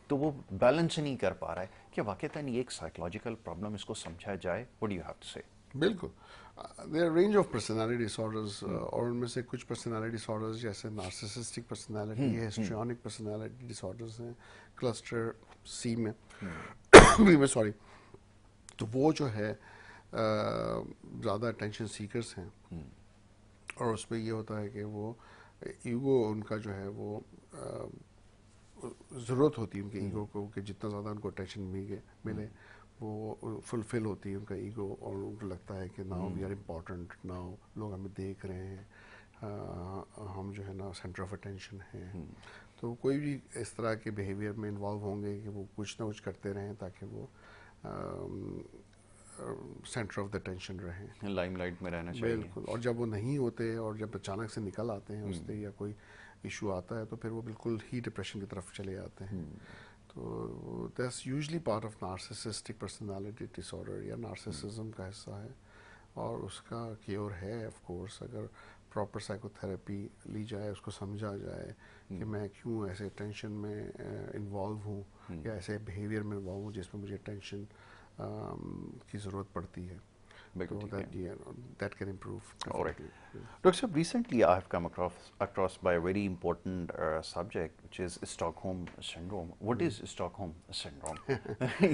तो वो बैलेंस नहीं कर पा रहा है। क्या वाक़तन ये एक साइकोलॉजिकल प्रॉब्लम, इसको समझा जाए? What do you have to say? बिल्कुल, there range of personality disorders, और उनमें से कुछ पर्सनालिटी डिसऑर्डर्स जैसे नार्सिसिस्टिक पर्सनालिटी है, हिस्ट्रियोनिक पर्सनालिटी डिसऑर्डर्स हैं क्लस्टर सी में बी में, सॉरी। तो वो जो है ज़्यादा अटेंशन सीकर्स हैं, और उसमें ये होता है कि वो ईगो उनका जो है वो ज़रूरत होती है उनके ईगो को कि जितना ज़्यादा उनको अटेंशन मिले वो फुलफिल होती है उनका ईगो, और उनको लगता है कि now we are important, now लोग हमें देख रहे हैं, हम जो है ना सेंटर ऑफ अटेंशन हैं। तो कोई भी इस तरह के बिहेवियर में इन्वॉल्व होंगे कि वो कुछ ना कुछ करते रहें ताकि वो सेंटर ऑफ द टेंशन रहें, लाइमलाइट में रहना चाहिए। बिल्कुल। और जब वो नहीं होते और जब अचानक से निकल आते हैं उससे या कोई इशू आता है तो फिर वो बिल्कुल ही डिप्रेशन की तरफ चले जाते हैं। तो that's usually part of narcissistic personality disorder या नार्सिसिज्म का हिस्सा है, और उसका क्योर है ऑफ कोर्स अगर प्रॉपर साइकोथेरेपी ली जाए, उसको समझा जाए कि मैं क्यों ऐसे टेंशन में इन्वॉल्व हूँ या ऐसे बिहेवियर में इन्वॉल्व हूँ जिसमें मुझे टेंशन की ज़रूरत पड़ती है। बिल्कुल तो ठीक है। that can improve All right. definitely. Dr. Sahab, recently I have come across by a very important subject, which is Stockholm syndrome. What is Stockholm syndrome?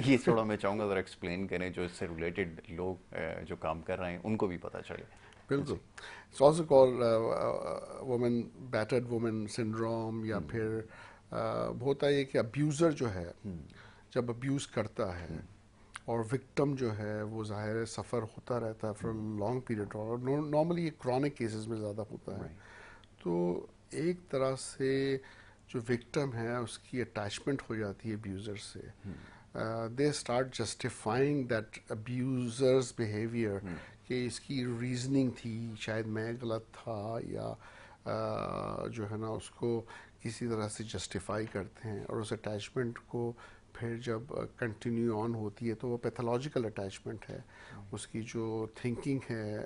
ये थोड़ा मैं चाहूँगा ज़रा एक्सप्लेन करें, जो इससे रिलेटेड लोग जो काम कर रहे हैं उनको भी पता चले। बिल्कुल। It's also called woman battered woman syndrome, या फिर होता है कि अब्यूज़र जो है जब अब्यूज़ करता है और विक्टिम जो है वो ज़ाहिर है सफ़र होता रहता है फॉर लॉन्ग पीरियड, और नॉर्मली ये क्रॉनिक केसेस में ज़्यादा होता है। तो एक तरह से जो विक्टिम है उसकी अटैचमेंट हो जाती है अब्यूज़र से। They start justifying that abuser's behaviour कि इसकी रीजनिंग थी, शायद मैं गलत था, या जो है ना उसको किसी तरह से जस्टिफाई करते हैं, और उस अटैचमेंट को फिर जब कंटिन्यू ऑन होती है तो वो पैथोलॉजिकल अटैचमेंट है। उसकी जो थिंकिंग है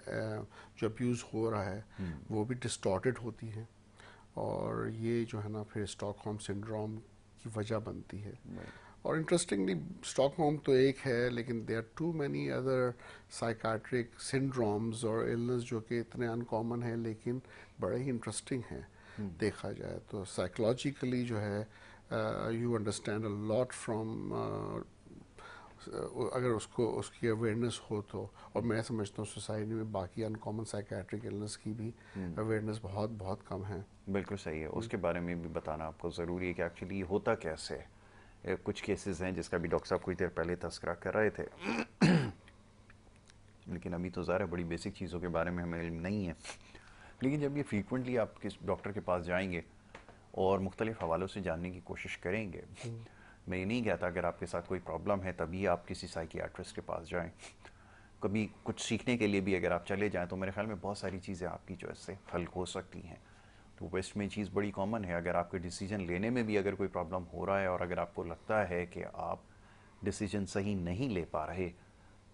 जो अब्यूज़ हो रहा है वो भी डिस्टॉर्टेड होती है, और ये जो है ना फिर स्टॉकहोम सिंड्रोम की वजह बनती है। और इंटरेस्टिंगली स्टॉकहोम तो एक है, लेकिन there are too many other psychiatric syndromes और इलनेस जो कि इतने अनकॉमन हैं लेकिन बड़े ही इंटरेस्टिंग हैं देखा जाए तो। साइकोलॉजिकली जो है you understand a lot from, अगर उसको उसकी अवेयरनेस हो तो। और मैं समझता हूँ सोसाइटी में बाकी अनकॉमन साइकेट्रिक इलनेस की भी अवेयरनेस बहुत बहुत कम है। बिल्कुल सही है, उसके बारे में भी बताना आपको ज़रूरी है कि एक्चुअली होता कैसे है। कुछ केसेस हैं जिसका भी डॉक्टर साहब कुछ देर पहले तस्करा कर रहे थे लेकिन अभी तो ज़रा बड़ी बेसिक चीज़ों के बारे में हमें इल्म नहीं है। लेकिन जब ये फ्रीक्वेंटली आप किस डॉक्टर के पास जाएंगे और मुख्तलिफ हवालों से जानने की कोशिश करेंगे, मैं ये नहीं कहता अगर आपके साथ कोई प्रॉब्लम है तभी आप किसी साइकियाट्रिस्ट के पास जाएं। कभी कुछ सीखने के लिए भी अगर आप चले जाएं तो मेरे ख्याल में बहुत सारी चीज़ें आपकी जो इससे हल हो सकती हैं। तो वेस्ट में चीज़ बड़ी कॉमन है, अगर आपके डिसीजन लेने में भी अगर कोई प्रॉब्लम हो रहा है और अगर आपको लगता है कि आप डिसीजन सही नहीं ले पा रहे,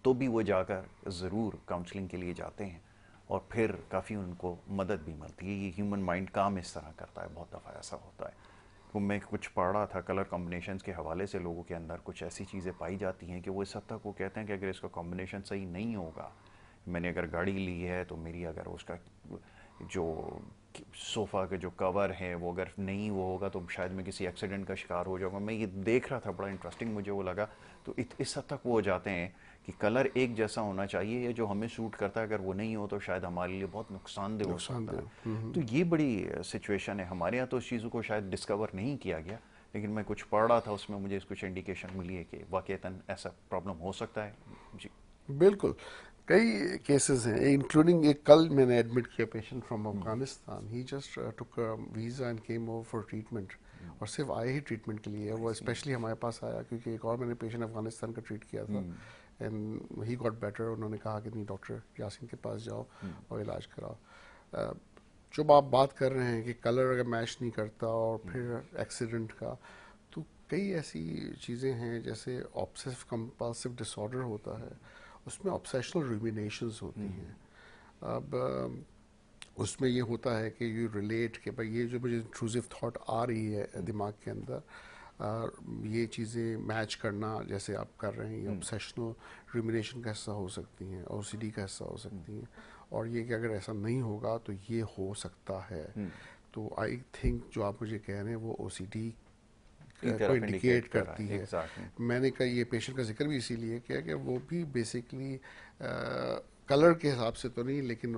तो भी वो जाकर ज़रूर काउंसलिंग के लिए जाते हैं और फिर काफ़ी उनको मदद भी मिलती है। ये ह्यूमन माइंड काम इस तरह करता है, बहुत दफ़ा ऐसा होता है। तो मैं कुछ पढ़ रहा था कलर कॉम्बिनेशंस के हवाले से, लोगों के अंदर कुछ ऐसी चीज़ें पाई जाती हैं कि वो इस हद तक वो कहते हैं कि अगर इसका कॉम्बिनेशन सही नहीं होगा, मैंने अगर गाड़ी ली है तो मेरी अगर उसका जो सोफ़ा के जो कवर है वो अगर नहीं वो होगा तो शायद मैं किसी एक्सीडेंट का शिकार हो जाऊंगा। मैं ये देख रहा था, बड़ा इंटरेस्टिंग मुझे वो लगा। तो इस हद तक वो हो जाते हैं कि कलर एक जैसा होना चाहिए, जो हमें सूट करता है अगर वो नहीं हो तो शायद हमारे लिए बहुत नुकसानदेह हो सकता है। तो ये बड़ी सिचुएशन है। हमारे यहाँ तो इस चीज़ों को शायद डिस्कवर नहीं किया गया, लेकिन मैं कुछ पढ़ रहा था उसमें मुझे कुछ इंडिकेशन मिली है कि वाकईतन ऐसा प्रॉब्लम हो सकता है। जी बिल्कुल। कई केसेस हैं, इंक्लूडिंग एक कल मैंने एडमिट किया patient from Afghanistan. He just took visa and came over for treatment, और सिर्फ आए ही ट्रीटमेंट के लिए। वो स्पेशली हमारे पास आया क्योंकि एक और मैंने पेशेंट अफगानिस्तान का ट्रीट किया था एंड ही गॉट बेटर। उन्होंने कहा कि नहीं डॉक्टर यासीन के पास जाओ और इलाज कराओ। जो आप बात कर रहे हैं कि कलर अगर मैच नहीं करता और फिर एक्सीडेंट का, तो कई ऐसी चीज़ें हैं जैसे ऑब्सेसिव कंपल्सिव डिसऑर्डर होता है, उसमें ऑब्सेशनल रूमिनेशंस होती हैं। अब उसमें ये होता है कि यू रिलेट कि भाई ये जो मुझे इंट्रूसिव थॉट आ रही है दिमाग के अंदर, ये चीज़ें मैच करना जैसे आप कर रहे हैं, ये ऑब्सेशनल रूमिनेशन का हिस्सा हो सकती हैं, ओसीडी का हिस्सा हो सकती हैं, और ये कि अगर ऐसा नहीं होगा तो ये हो सकता है। तो आई थिंक जो आप मुझे कह रहे हैं वो ओसीडी को इंडिकेट करती है। मैंने कहा ये पेशेंट का जिक्र भी इसीलिए किया कि वो भी बेसिकली कलर के हिसाब से तो नहीं, लेकिन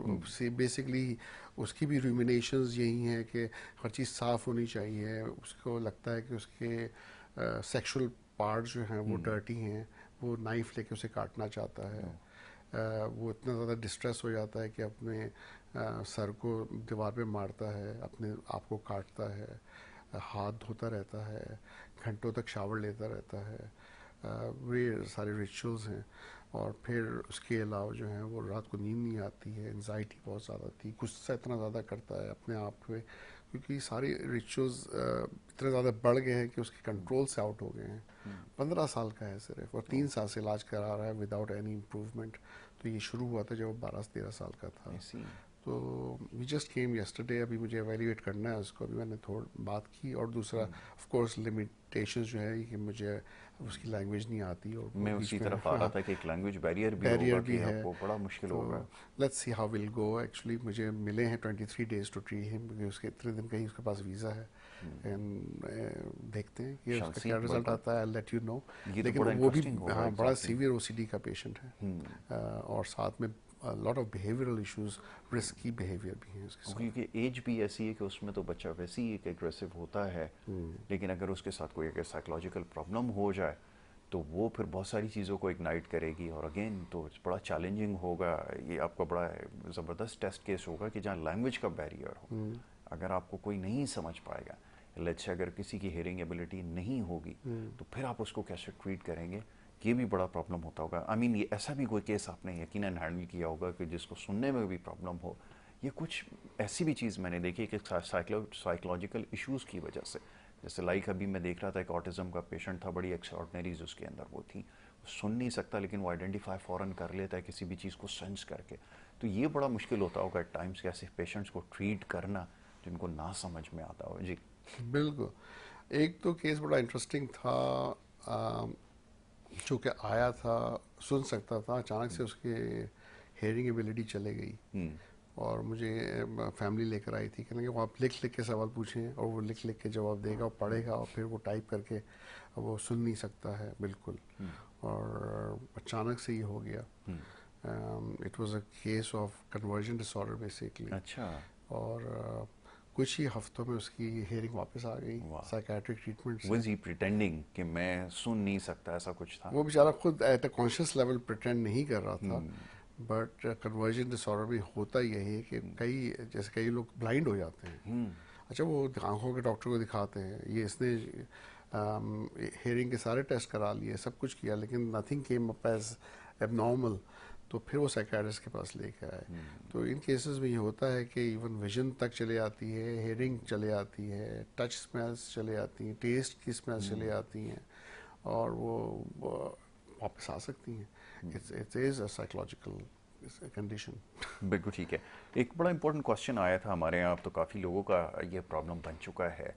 बेसिकली उसकी भी रूमिनेशंस यही हैं कि हर चीज़ साफ़ होनी चाहिए। उसको लगता है कि उसके सेक्सुअल पार्ट जो हैं वो डर्टी हैं, वो नाइफ लेके उसे काटना चाहता है। वो इतना ज़्यादा डिस्ट्रेस हो जाता है कि अपने सर को दीवार पे मारता है, अपने आप को काटता है, हाथ धोता रहता है, घंटों तक शावर लेता रहता है। वे सारे रिचुअल्स हैं। और फिर उसके अलावा जो है वो रात को नींद नहीं आती है, एनजाइटी बहुत ज़्यादा थी, गुस्सा इतना ज़्यादा करता है अपने आप पे, क्योंकि सारे रिचुअल्स इतने ज़्यादा बढ़ गए हैं कि उसके कंट्रोल से आउट हो गए हैं। 15 साल का है सिर्फ, और 3 साल से इलाज करा रहा है विदाउट एनी इम्प्रूवमेंट। तो ये शुरू हुआ था जब वो 12 से 13 साल का था। ऐसी तो वी जस्ट केम यस्टरडे, अभी मुझे एवेल्यूएट करना है उसको, अभी मैंने थोड़ी बात की। और दूसरा ऑफ कोर्स लिमिटेशंस जो है कि मुझे उसकी लैंग्वेज नहीं आती, और वो मैं बीच उसी में तरफ आ रहा था कि एक लैंग्वेज बैरियर भी होगा बैरियर भी कि है। आपको बड़ा मुश्किल तो होगा। Let's see how will go. Actually मुझे मिले हैं 23 डेज टू ट्रीट हिम, क्योंकि उसके इतने दिन का ही उसके पास वीज़ा है। एंड देखते हैं कि शall उसका see, क्या रिजल्ट बिल्कुल। आता है, आई लेट यू नो। ये तो लेकिन बड़ा वो भी इंटरेस्टिंग होगा हाँ बड़ा एग्जैक्टली। सीवियर ओसीडी का पेशेंट है। और साथ में lot of behavioural issues, risky behaviour भी हैं उसके साथ। क्योंकि एज भी ऐसी है कि उसमें तो बच्चा वैसे ही एक एग्रेसिव होता है, लेकिन अगर उसके साथ कोई अगर साइकोलॉजिकल प्रॉब्लम हो जाए तो वो फिर बहुत सारी चीज़ों को इग्नाइट करेगी, और अगेन तो बड़ा चैलेंजिंग होगा। ये आपका बड़ा ज़बरदस्त टेस्ट केस होगा कि जहाँ लैंग्वेज का बैरियर हो, अगर आपको कोई नहीं समझ पाएगा, लेट्स से अगर किसी की हियरिंग एबिलिटी नहीं होगी, तो फिर आप उसको कैसे ट्रीट करेंगे, ये भी बड़ा प्रॉब्लम होता होगा। आई मीन ये ऐसा भी कोई केस आपने यकीनन हैंडल किया होगा कि जिसको सुनने में भी प्रॉब्लम हो। ये कुछ ऐसी भी चीज़ मैंने देखी कि साइकोलॉजिकल इश्यूज़ की वजह से, जैसे लाइक अभी मैं देख रहा था एक ऑटिज़म का पेशेंट था, बड़ी एक्स्ट्राऑर्डिनरीज उसके अंदर वो थी, सुन नहीं सकता लेकिन वो आइडेंटिफाई फ़ौरन कर लेता है किसी भी चीज़ को सेंस करके। तो ये बड़ा मुश्किल होता होगा एट टाइम्स कि ऐसे पेशेंट्स को ट्रीट करना जिनको ना समझ में आता हो। जी। बिल्कुल। एक तो केस बड़ा इंटरेस्टिंग था, जो कि आया था, सुन सकता था, अचानक से उसके हेयरिंग एबिलिटी चले गई। और मुझे फैमिली लेकर आई थी, कहने कि वो आप लिख लिख के सवाल पूछें, और वो लिख लिख के जवाब देगा और पढ़ेगा, और फिर वो टाइप करके वो सुन नहीं सकता है बिल्कुल। और अचानक से ये हो गया। It was a case of conversion disorder basically. अच्छा। और कुछ ही हफ्तों में उसकी हेयरिंग वापस आ गई वाह। साइकेट्रिक ट्रीटमेंट से। वाज ही प्रिटेंडिंग कि मैं सुन नहीं सकता, ऐसा कुछ था? वो बेचारा खुद at a conscious level pretend नहीं कर रहा था। बट कन्वर्जन डिसऑर्डर में होता यही है कि जैसे कई लोग ब्लाइंड हो जाते हैं। अच्छा, वो आंखों के डॉक्टर को दिखाते हैं, ये इसने हेयरिंग के सारे टेस्ट करा लिए, सब कुछ किया, लेकिन nothing came up as abnormal. तो फिर वो साइकियाट्रिस्ट के पास लेके आए। तो इन केसेस में ये होता है कि इवन विजन तक चले आती है, हेयरिंग चले आती है, टच स्मेल्स चले आती हैं, टेस्ट की स्मेल्स चले आती हैं, और वो वापस आ सकती हैं। It is a psychological condition. बिल्कुल ठीक है। एक बड़ा इंपॉर्टेंट क्वेश्चन आया था हमारे यहाँ, अब तो काफ़ी लोगों का ये प्रॉब्लम बन चुका है।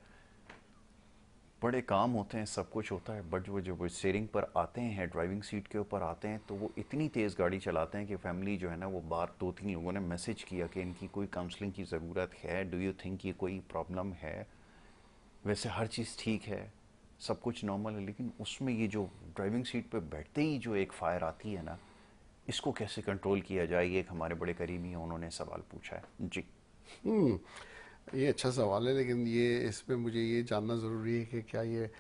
बड़े काम होते हैं, सब कुछ होता है, बट वो जब वो स्टीयरिंग पर आते हैं, ड्राइविंग सीट के ऊपर आते हैं, तो वो इतनी तेज़ गाड़ी चलाते हैं कि फैमिली जो है ना, वो बार 2-3 लोगों ने मैसेज किया कि इनकी कोई काउंसलिंग की ज़रूरत है, डू यू थिंक ये कोई प्रॉब्लम है? वैसे हर चीज़ ठीक है, सब कुछ नॉर्मल है, लेकिन उसमें ये जो ड्राइविंग सीट पे बैठते ही जो एक फायर आती है ना, इसको कैसे कंट्रोल किया जाए, ये एक हमारे बड़े करीबी हैं, उन्होंने सवाल पूछा है। जी। हम्म, ये अच्छा सवाल है, लेकिन ये इसमें मुझे ये जानना ज़रूरी है कि क्या ये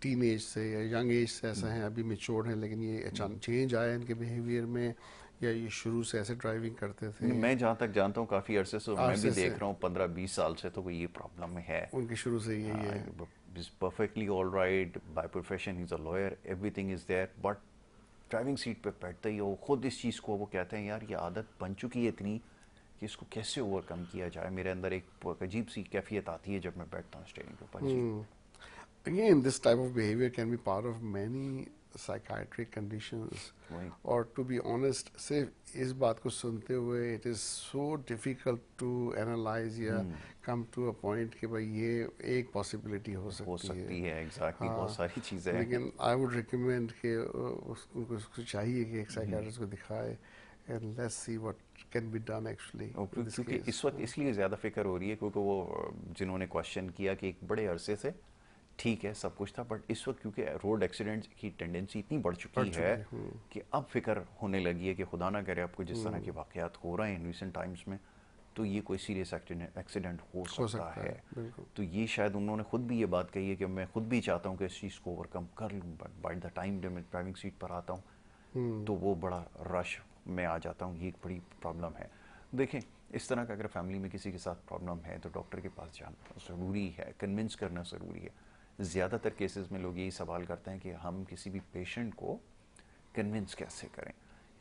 टीन एज से या यंग एज से ऐसा है, अभी मेच्योर हैं, लेकिन ये अचानक चेंज आया इनके बिहेवियर में, या ये शुरू से ऐसे ड्राइविंग करते थे मैं जहाँ तक जानता हूँ काफ़ी अरसे से, मैं भी आरसे से? देख रहा हूँ 15-20 साल से, तो कोई ये प्रॉब्लम है। उनके शुरू से यही है। Is perfectly all right, by profession is a lawyer, everything is there, but driving seat पे बैठते ही वो खुद इस चीज़ को वो कहते हैं, यार ये आदत बन चुकी है इतनी कि इसको कैसे ओवरकम किया जाए। मेरे अंदर एक अजीब सी कैफियत आती है जब मैं बैठता हूँ स्टीयरिंग के ऊपर। जी। Again, this type of behavior can be part of many psychiatric conditions. वही। और to be honest, सिर्फ इस बात को सुनते हुए it is so difficult to analyze या come to a point कि भाई ये एक possibility हो हो सकती सकती है। है, एग्जैक्टली, हाँ, बहुत सारी चीज़ें हैं। लेकिन I would recommend कि उसको चाहिए कि एक psychiatrist को दिखाए, and let's see what can be done actually in this क्योंकि case. इस वक्त इसलिए ज़्यादा फिक्र हो रही है क्योंकि वो जिन्होंने क्वेश्चन किया कि एक बड़े अरसे से ठीक है सब कुछ था, बट इस वक्त क्योंकि रोड एक्सीडेंट की टेंडेंसी इतनी बढ़ चुकी है कि अब फिक्र होने लगी है कि खुदा ना करे आपको जिस तरह के वाकयात हो रहे हैं रिसेंट टाइम्स में, तो ये कोई सीरियस एक्सीडेंट हो सकता है। बिल्कुल। तो ये शायद उन्होंने खुद भी ये बात कही है कि मैं खुद भी चाहता हूँ कि इस चीज़ को ओवरकम कर लूँ, बट बाय द टाइम जब मैं ड्राइविंग सीट पर आता हूँ तो वो बड़ा रश में आ जाता हूँ। ये एक बड़ी प्रॉब्लम है। देखें, इस तरह का अगर फैमिली में किसी के साथ प्रॉब्लम है तो डॉक्टर के पास जाना ज़रूरी है, कन्विंस करना ज़रूरी है। ज़्यादातर केसेस में लोग यही सवाल करते हैं कि हम किसी भी पेशेंट को कन्विंस कैसे करें।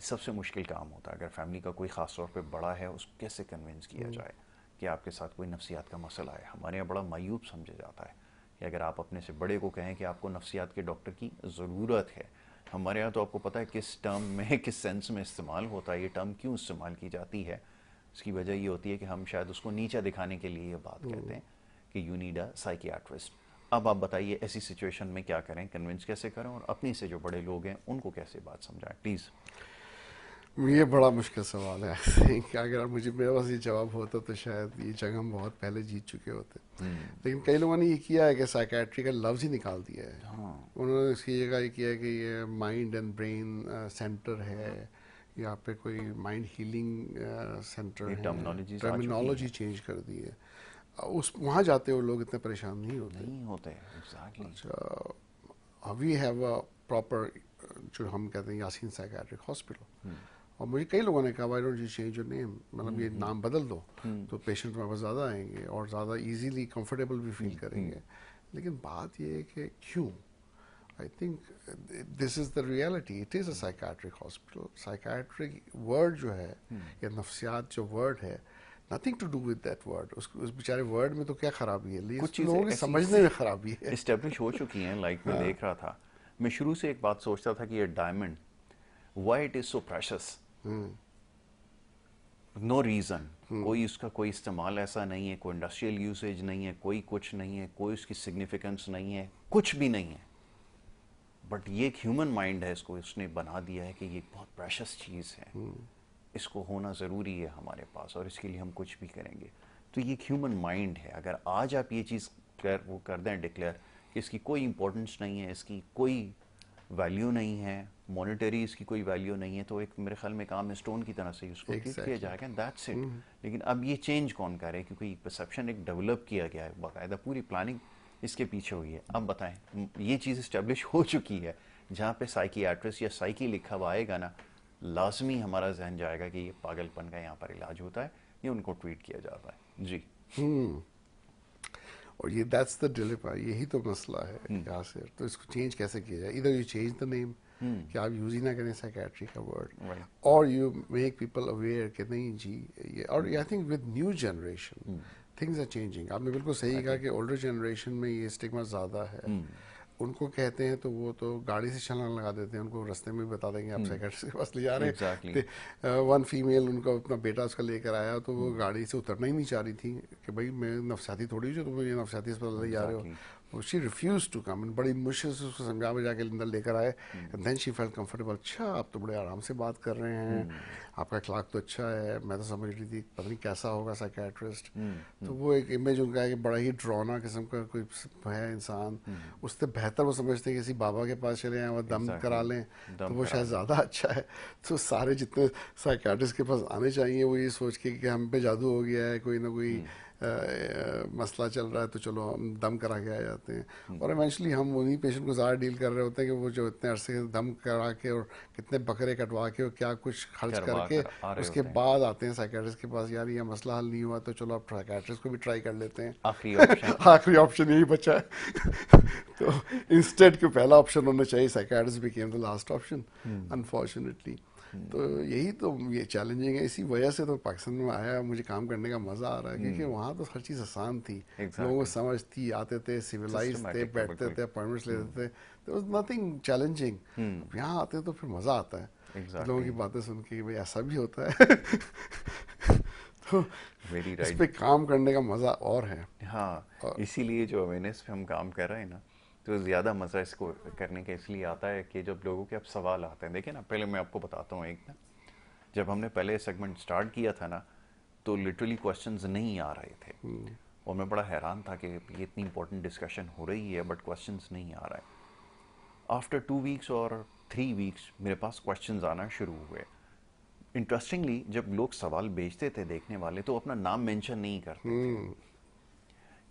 सबसे मुश्किल काम होता है। अगर फैमिली का कोई ख़ास तौर पे बड़ा है, उसको कैसे कन्विंस किया जाए कि आपके साथ कोई नफ्सियात का मसला है। हमारे यहाँ बड़ा मायूब समझा जाता है कि अगर आप अपने से बड़े को कहें कि आपको नफ्सियात के डॉक्टर की ज़रूरत है। हमारे यहाँ तो आपको पता है किस टर्म में, किस सेंस में इस्तेमाल होता है, ये टर्म क्यों इस्तेमाल की जाती है। उसकी वजह ये होती है कि हम शायद उसको नीचा दिखाने के लिए ये बात कहते हैं कि यू नीड अ साइकियाट्रिस्ट। अब आप बताइए ऐसी सिचुएशन में क्या करें, कन्विंस कैसे करें और अपने से जो बड़े लोग हैं उनको कैसे बात समझाएं, प्लीज़। ये बड़ा मुश्किल सवाल है। आई थिंक अगर आप मुझे मेरे पास ये जवाब होता तो शायद ये जंग हम बहुत पहले जीत चुके होते। लेकिन कई लोगों ने ये किया है कि साइकेट्री का लफ्ज़ ही निकाल दिया है। हाँ, उन्होंने इसकी जगह ये किया है कि ये माइंड एंड ब्रेन सेंटर है, यहाँ पे कोई माइंड हीलिंग सेंटर ये है। टर्मिनोलॉजीज आ चुकी टर्मिनोलॉजी हैं। चेंज कर दी है। उस वहाँ जाते हुए लोग इतने परेशान नहीं होते। नहीं होते, एग्जैक्टली। अच्छा, वी हैव अ प्रॉपर जो हम कहते हैं यासीन साइकेट्रिक हॉस्पिटल। और मुझे कई लोगों ने कहा why don't you change your name, मतलब ये नाम बदल दो तो पेशेंट हमारे पास ज़्यादा आएंगे और ज़्यादा इजीली कंफर्टेबल भी फील करेंगे। लेकिन बात ये है कि क्यों, I think this is the reality, it is a psychiatric hospital. Psychiatric word जो है या नफ्सियात जो वर्ड है, nothing to do with that word. उस बेचारे वर्ड में तो क्या खराबी है, कुछ लेकिन चीज़ें लोगों के ऐसी समझने में खराबी है। इस्टेब्लिश हो चुकी हैं। लाइक मैं देख रहा था, मैं शुरू से एक बात सोचता था कि ये diamond, why it is so precious, no reason. कोई उसका कोई इस्तेमाल ऐसा नहीं है, कोई इंडस्ट्रियल यूसेज नहीं है, कोई कुछ नहीं है, कोई उसकी सिग्निफिकेंस नहीं है, कुछ भी नहीं है। बट ये एक ह्यूमन माइंड है, इसको उसने बना दिया है कि ये बहुत प्रेशियस चीज़ है, इसको होना ज़रूरी है हमारे पास और इसके लिए हम कुछ भी करेंगे। तो ये एक ह्यूमन माइंड है। अगर आज आप ये चीज़ वो कर दें डिक्लेयर कि इसकी कोई इंपॉर्टेंस नहीं है, इसकी कोई वैल्यू नहीं है, मॉनेटरी इसकी कोई वैल्यू नहीं है, तो एक मेरे ख्याल में काम स्टोन की तरह से उसको ट्रीट किया Exactly. जाएगा, दैट्स इट। लेकिन अब ये चेंज कौन कर रहा है, क्योंकि परसेप्शन एक डेवलप किया गया है, बाकायदा पूरी प्लानिंग इसके पीछे हुई है। अब बताएं, ये चीज़ इस्टेब्लिश हो चुकी है, जहाँ पे साइकियाट्रिस्ट या साइकी लिखा हुआ आएगा ना, लाजमी हमारा जहन जाएगा कि ये पागलपन का यहाँ पर इलाज होता है, ये उनको ट्रीट किया जाता है जी। और ये दैट्स द डिलेमा, यही तो मसला है यहाँ से। तो इसको चेंज कैसे किया जाए? इधर यू चेंज द नेम कि आप यूज ही ना करें साइकेट्री का वर्ड, Right. और यू मेक पीपल अवेयर कि नहीं जी ये। और I think with new generation things are changing. आपने बिल्कुल सही कहा कि ओल्डर जनरेशन में ये स्टिग्मा ज़्यादा है। उनको कहते हैं तो वो तो गाड़ी से छलांग लगा देते हैं, उनको रास्ते में भी बता देंगे आप साइकेट्रिस्ट के पास ले जा रहे हैं। Exactly. वन फीमेल उनका अपना बेटा उसका लेकर आया तो वो गाड़ी से उतरना ही नहीं चाह रही थी कि भाई मैं नफसियाती थोड़ी जो तुम मुझे नफसियाती अस्पताल ले जा रहे हो। शी रिफ्यूज टू कम, बड़ी मुश्किल से उसको समझा बजा के अंदर लेकर आए। And then she felt comfortable. अच्छा, आप तो बड़े आराम से बात कर रहे हैं, आपका अखलाक तो अच्छा है, मैं तो समझ रही थी पता नहीं कैसा होगा साइकेट्रिस्ट। तो वो एक इमेज उनका है कि बड़ा ही ड्रॉना किस्म का कोई है इंसान। उससे बेहतर वो समझते हैं कि किसी बाबा के पास चले जाएं और दम करा लें तो वो शायद ज़्यादा अच्छा है। तो सारे जितने साइकेट्रिस्ट के पास आने चाहिए वो ये सोच के कि हम पे जादू हो गया है, कोई ना कोई मसला चल रहा है, तो चलो हम दम करा के आ जाते हैं। और इवेंचुअली हम उन्हीं पेशेंट को ज़्यादा डील कर रहे होते हैं कि वो जो इतने अरसे दम करा के और कितने बकरे कटवा के और क्या कुछ खर्च करवा करके कर आ रहे उसके होते हैं। बाद आते हैं साइकेट्रिस्ट के पास, यार ये मसला हल नहीं हुआ तो चलो आप साइकेट्रिस्ट को भी ट्राई कर लेते हैं। आखिरी ऑप्शन। आखिरी ऑप्शन यही बचा है। तो इंस्टेड के पहला ऑप्शन होना चाहिए, psychiatrist became the last option unfortunately. तो यही तो ये चैलेंजिंग है। इसी वजह से तो पाकिस्तान में आया, मुझे काम करने का मज़ा आ रहा है क्योंकि वहाँ तो हर चीज़ आसान थी। लोगों को समझ थी, आते थे, सिविलाइज थे, Systematic, बैठते बिल्कुल। थे, अपॉइंटमेंट्स लेते थे, देयर वाज नथिंग चैलेंजिंग। यहाँ आते तो फिर मज़ा आता है Exactly. लोगों की बातें सुन के कि भाई ऐसा भी होता है। तो वेरी इस राइट। पे काम करने का मज़ा और है। हाँ, इसीलिए जो अवेयरनेस पे हम काम कर रहे हैं ना, तो ज़्यादा मज़ा इसको करने का इसलिए आता है कि जब लोगों के अब सवाल आते हैं। देखिए ना, पहले मैं आपको बताता हूँ एक ना, जब हमने पहले सेगमेंट स्टार्ट किया था ना, तो लिटरली क्वेश्चंस नहीं आ रहे थे और मैं बड़ा हैरान था कि ये इतनी इंपॉर्टेंट डिस्कशन हो रही है बट क्वेश्चंस नहीं आ रहा है। आफ्टर 2 वीक्स और 3 वीक्स मेरे पास क्वेश्चंस आना शुरू हुए। इंटरेस्टिंगली, जब लोग सवाल भेजते थे देखने वाले, तो अपना नाम मेंशन नहीं करते थे,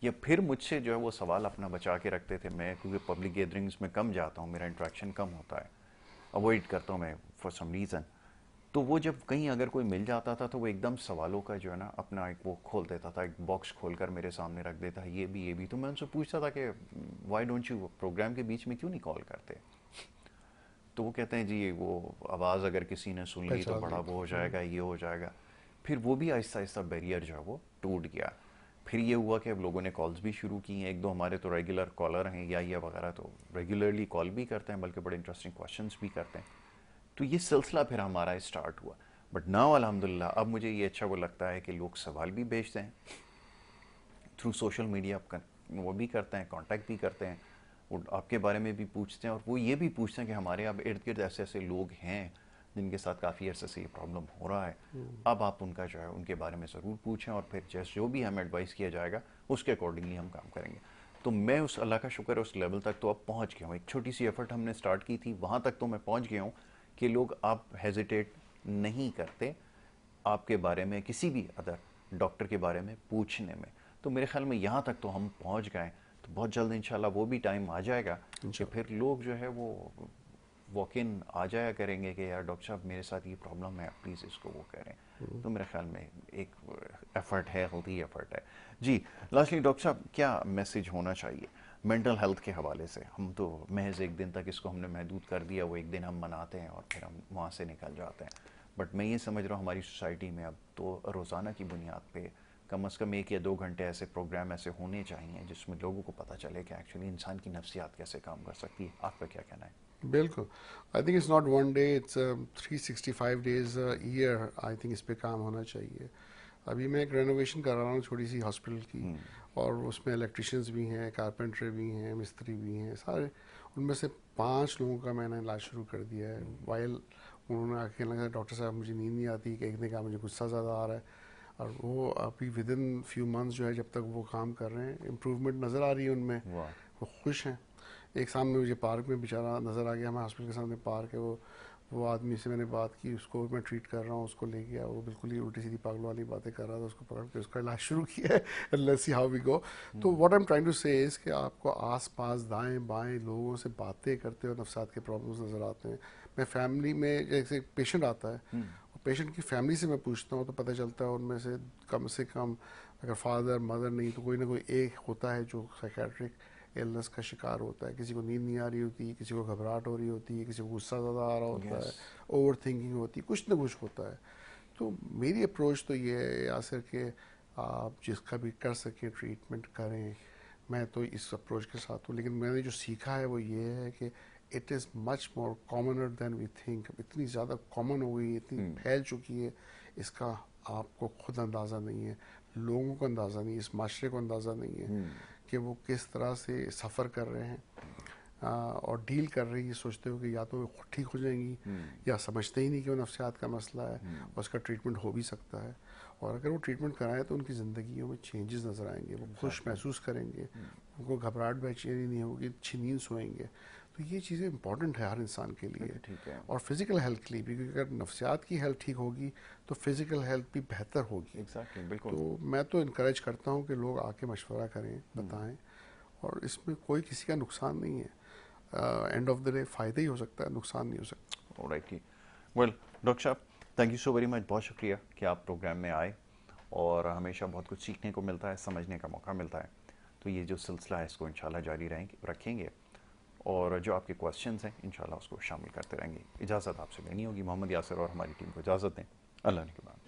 या फिर मुझसे जो है वो सवाल अपना बचा के रखते थे। मैं क्योंकि पब्लिक गैदरिंग्स में कम जाता हूँ, मेरा इंट्रैक्शन कम होता है, अवॉइड करता हूँ मैं फॉर सम रीज़न। तो वो जब कहीं अगर कोई मिल जाता था तो वो एकदम सवालों का जो है ना अपना एक वो खोल देता था, एक बॉक्स खोलकर मेरे सामने रख देता, ये भी। तो मैं उनसे पूछता था कि वाई डोंट यू, प्रोग्राम के बीच में क्यों नहीं कॉल करते? तो वो कहते हैं जी वो आवाज़ अगर किसी ने सुन ली तो पहचान बड़ा ली। वो हो जाएगा, ये हो जाएगा। फिर वो भी आहिस्ता आहिस्ता बैरियर जो है वो टूट गया। फिर ये हुआ कि अब लोगों ने कॉल्स भी शुरू की हैं, एक दो हमारे तो रेगुलर कॉलर हैं या वगैरह, तो रेगुलरली कॉल भी करते हैं, बल्कि बड़े इंटरेस्टिंग क्वेश्चंस भी करते हैं। तो ये सिलसिला फिर हमारा स्टार्ट हुआ। बट नाउ अल्हम्दुलिल्लाह अब मुझे ये अच्छा वो लगता है कि लोग सवाल भी भेजते हैं थ्रू सोशल मीडिया, वो भी करते हैं, कांटेक्ट भी करते हैं, वो आपके बारे में भी पूछते हैं, और वो ये भी पूछते हैं कि हमारे अब इर्द गिर्द ऐसे ऐसे लोग हैं जिनके साथ काफ़ी अर्से से ये प्रॉब्लम हो रहा है, अब आप उनका जो है उनके बारे में ज़रूर पूछें, और फिर जैसे जो भी हमें एडवाइस किया जाएगा उसके अकॉर्डिंगली हम काम करेंगे। तो मैं उस अल्लाह का शुक्र है उस लेवल तक तो अब पहुंच गया हूँ। एक छोटी सी एफर्ट हमने स्टार्ट की थी, वहाँ तक तो मैं पहुंच गया हूँ कि लोग अब हेजिटेट नहीं करते आपके बारे में, किसी भी अदर डॉक्टर के बारे में पूछने में। तो मेरे ख्याल में यहाँ तक तो हम पहुँच गए। तो बहुत जल्द इंशाल्लाह वो भी टाइम आ जाएगा कि फिर लोग जो है वो वॉक इन आ जाया करेंगे कि यार डॉक्टर साहब मेरे साथ ये प्रॉब्लम है, प्लीज़ इसको वो करें। तो मेरे ख्याल में एक एफर्ट है, हेल्थी एफर्ट है। जी, लास्टली डॉक्टर साहब क्या मैसेज होना चाहिए मेंटल हेल्थ के हवाले से? हम तो महज एक दिन तक इसको हमने महदूद कर दिया, वो एक दिन हम मनाते हैं और फिर हम वहाँ से निकल जाते हैं। बट मैं ये समझ रहा हूँ हमारी सोसाइटी में अब तो रोज़ाना की बुनियाद पे कम से कम 1 या 2 घंटे ऐसे प्रोग्राम ऐसे होने चाहिए जिसमें लोगों को पता चले कि एक्चुअली इंसान की नफ्सियात कैसे काम कर सकती है। आपका क्या कहना है? बिल्कुल। I think it's not one day, it's 365 days year. I think इस पे काम होना चाहिए। अभी मैं एक रेनोवेशन कर रहा हूँ छोटी सी हॉस्पिटल की, और उसमें इलेक्ट्रिशियंस भी हैं, कारपेंटर भी हैं, मिस्त्री भी हैं, सारे। उनमें से 5 लोगों का मैंने इलाज शुरू कर दिया है। वाइल उन्होंने आके लगा डॉक्टर साहब मुझे नींद नहीं आती, एक ने कहा मुझे गुस्सा ज़्यादा आ रहा है, और वो अभी विद इन फ्यू मंथ्स जो है जब तक वो काम कर रहे हैं इम्प्रूवमेंट नज़र आ रही है उनमें, वाह। वो खुश हैं। एक सामने मुझे पार्क में बेचारा नज़र आ गया, हमारे हॉस्पिटल के सामने पार्क है, वो आदमी से मैंने बात की, उसको मैं ट्रीट कर रहा हूँ, उसको ले गया, वो बिल्कुल ही उल्टी सीधी पागल वाली बातें कर रहा था, उसको पकड़ के उसका इलाज शुरू किया है। Let's see how we go. तो what I am trying to say is कि आपको आस-पास दाएं बाएं लोगों से बातें करते हुए नफ्सात के प्रॉब्लम्स नज़र आते हैं। मैं फैमिली में जैसे पेशेंट आता है, पेशेंट की फैमिली से मैं पूछता हूँ तो पता चलता है उनमें से कम अगर फादर मदर नहीं तो कोई ना कोई एक होता है जो साइकेट्रिक इलनेस का शिकार होता है। किसी को नींद नहीं आ रही होती, किसी को घबराहट हो रही होती है, किसी को गुस्सा ज़्यादा आ रहा होता है, ओवर थिंकिंग होती है, कुछ ना कुछ होता है। तो मेरी अप्रोच तो ये है यासिर कि आप जिसका भी कर सकें ट्रीटमेंट करें। मैं तो इस अप्रोच के साथ हूँ, लेकिन मैंने जो सीखा है वो ये है कि it is much more commoner than we think. इतनी ज़्यादा कॉमन हो गई, इतनी फैल चुकी है, इसका आपको खुद अंदाज़ा नहीं है, लोगों को अंदाज़ा नहीं है, इस माशरे को अंदाज़ा नहीं है कि वो किस तरह से सफ़र कर रहे हैं और डील कर रही है, सोचते हो कि या तो वो ठीक हो जाएंगी, या समझते ही नहीं कि वो नफ्सियात का मसला है और उसका ट्रीटमेंट हो भी सकता है। और अगर वो ट्रीटमेंट कराएं तो उनकी ज़िंदगियों में चेंजेस नज़र आएंगे, वो खुश महसूस करेंगे, उनको घबराहट बेचैनी नहीं होगी, अच्छी नींद सोएंगे। तो ये चीज़ें इंपॉर्टेंट है हर इंसान के लिए, ठीक है। और फिज़िकल हेल्थ के लिए भी, क्योंकि अगर नफ्सियात की हेल्थ ठीक होगी तो फिज़िकल हेल्थ भी बेहतर होगी। एग्जैक्टली, बिल्कुल। तो मैं तो इनकरेज करता हूँ कि लोग आके मशवरा करें, बताएं, और इसमें कोई किसी का नुकसान नहीं है। एंड ऑफ द डे फ़ायदा ही हो सकता है, नुकसान नहीं हो सकता। ऑलराइट जी। वेल डॉक्टर साहब, thank you so very much, बहुत शुक्रिया कि आप प्रोग्राम में आए, और हमेशा बहुत कुछ सीखने को मिलता है, समझने का मौका मिलता है। तो ये जो सिलसिला है इसको इंशाल्लाह जारी रखेंगे, और जो आपके क्वेश्चंस हैं इंशाल्लाह उसको शामिल करते रहेंगे। इजाज़त आपसे लेनी होगी। मोहम्मद यासिर और हमारी टीम को इजाज़त दें। अल्लाह ने के बाद।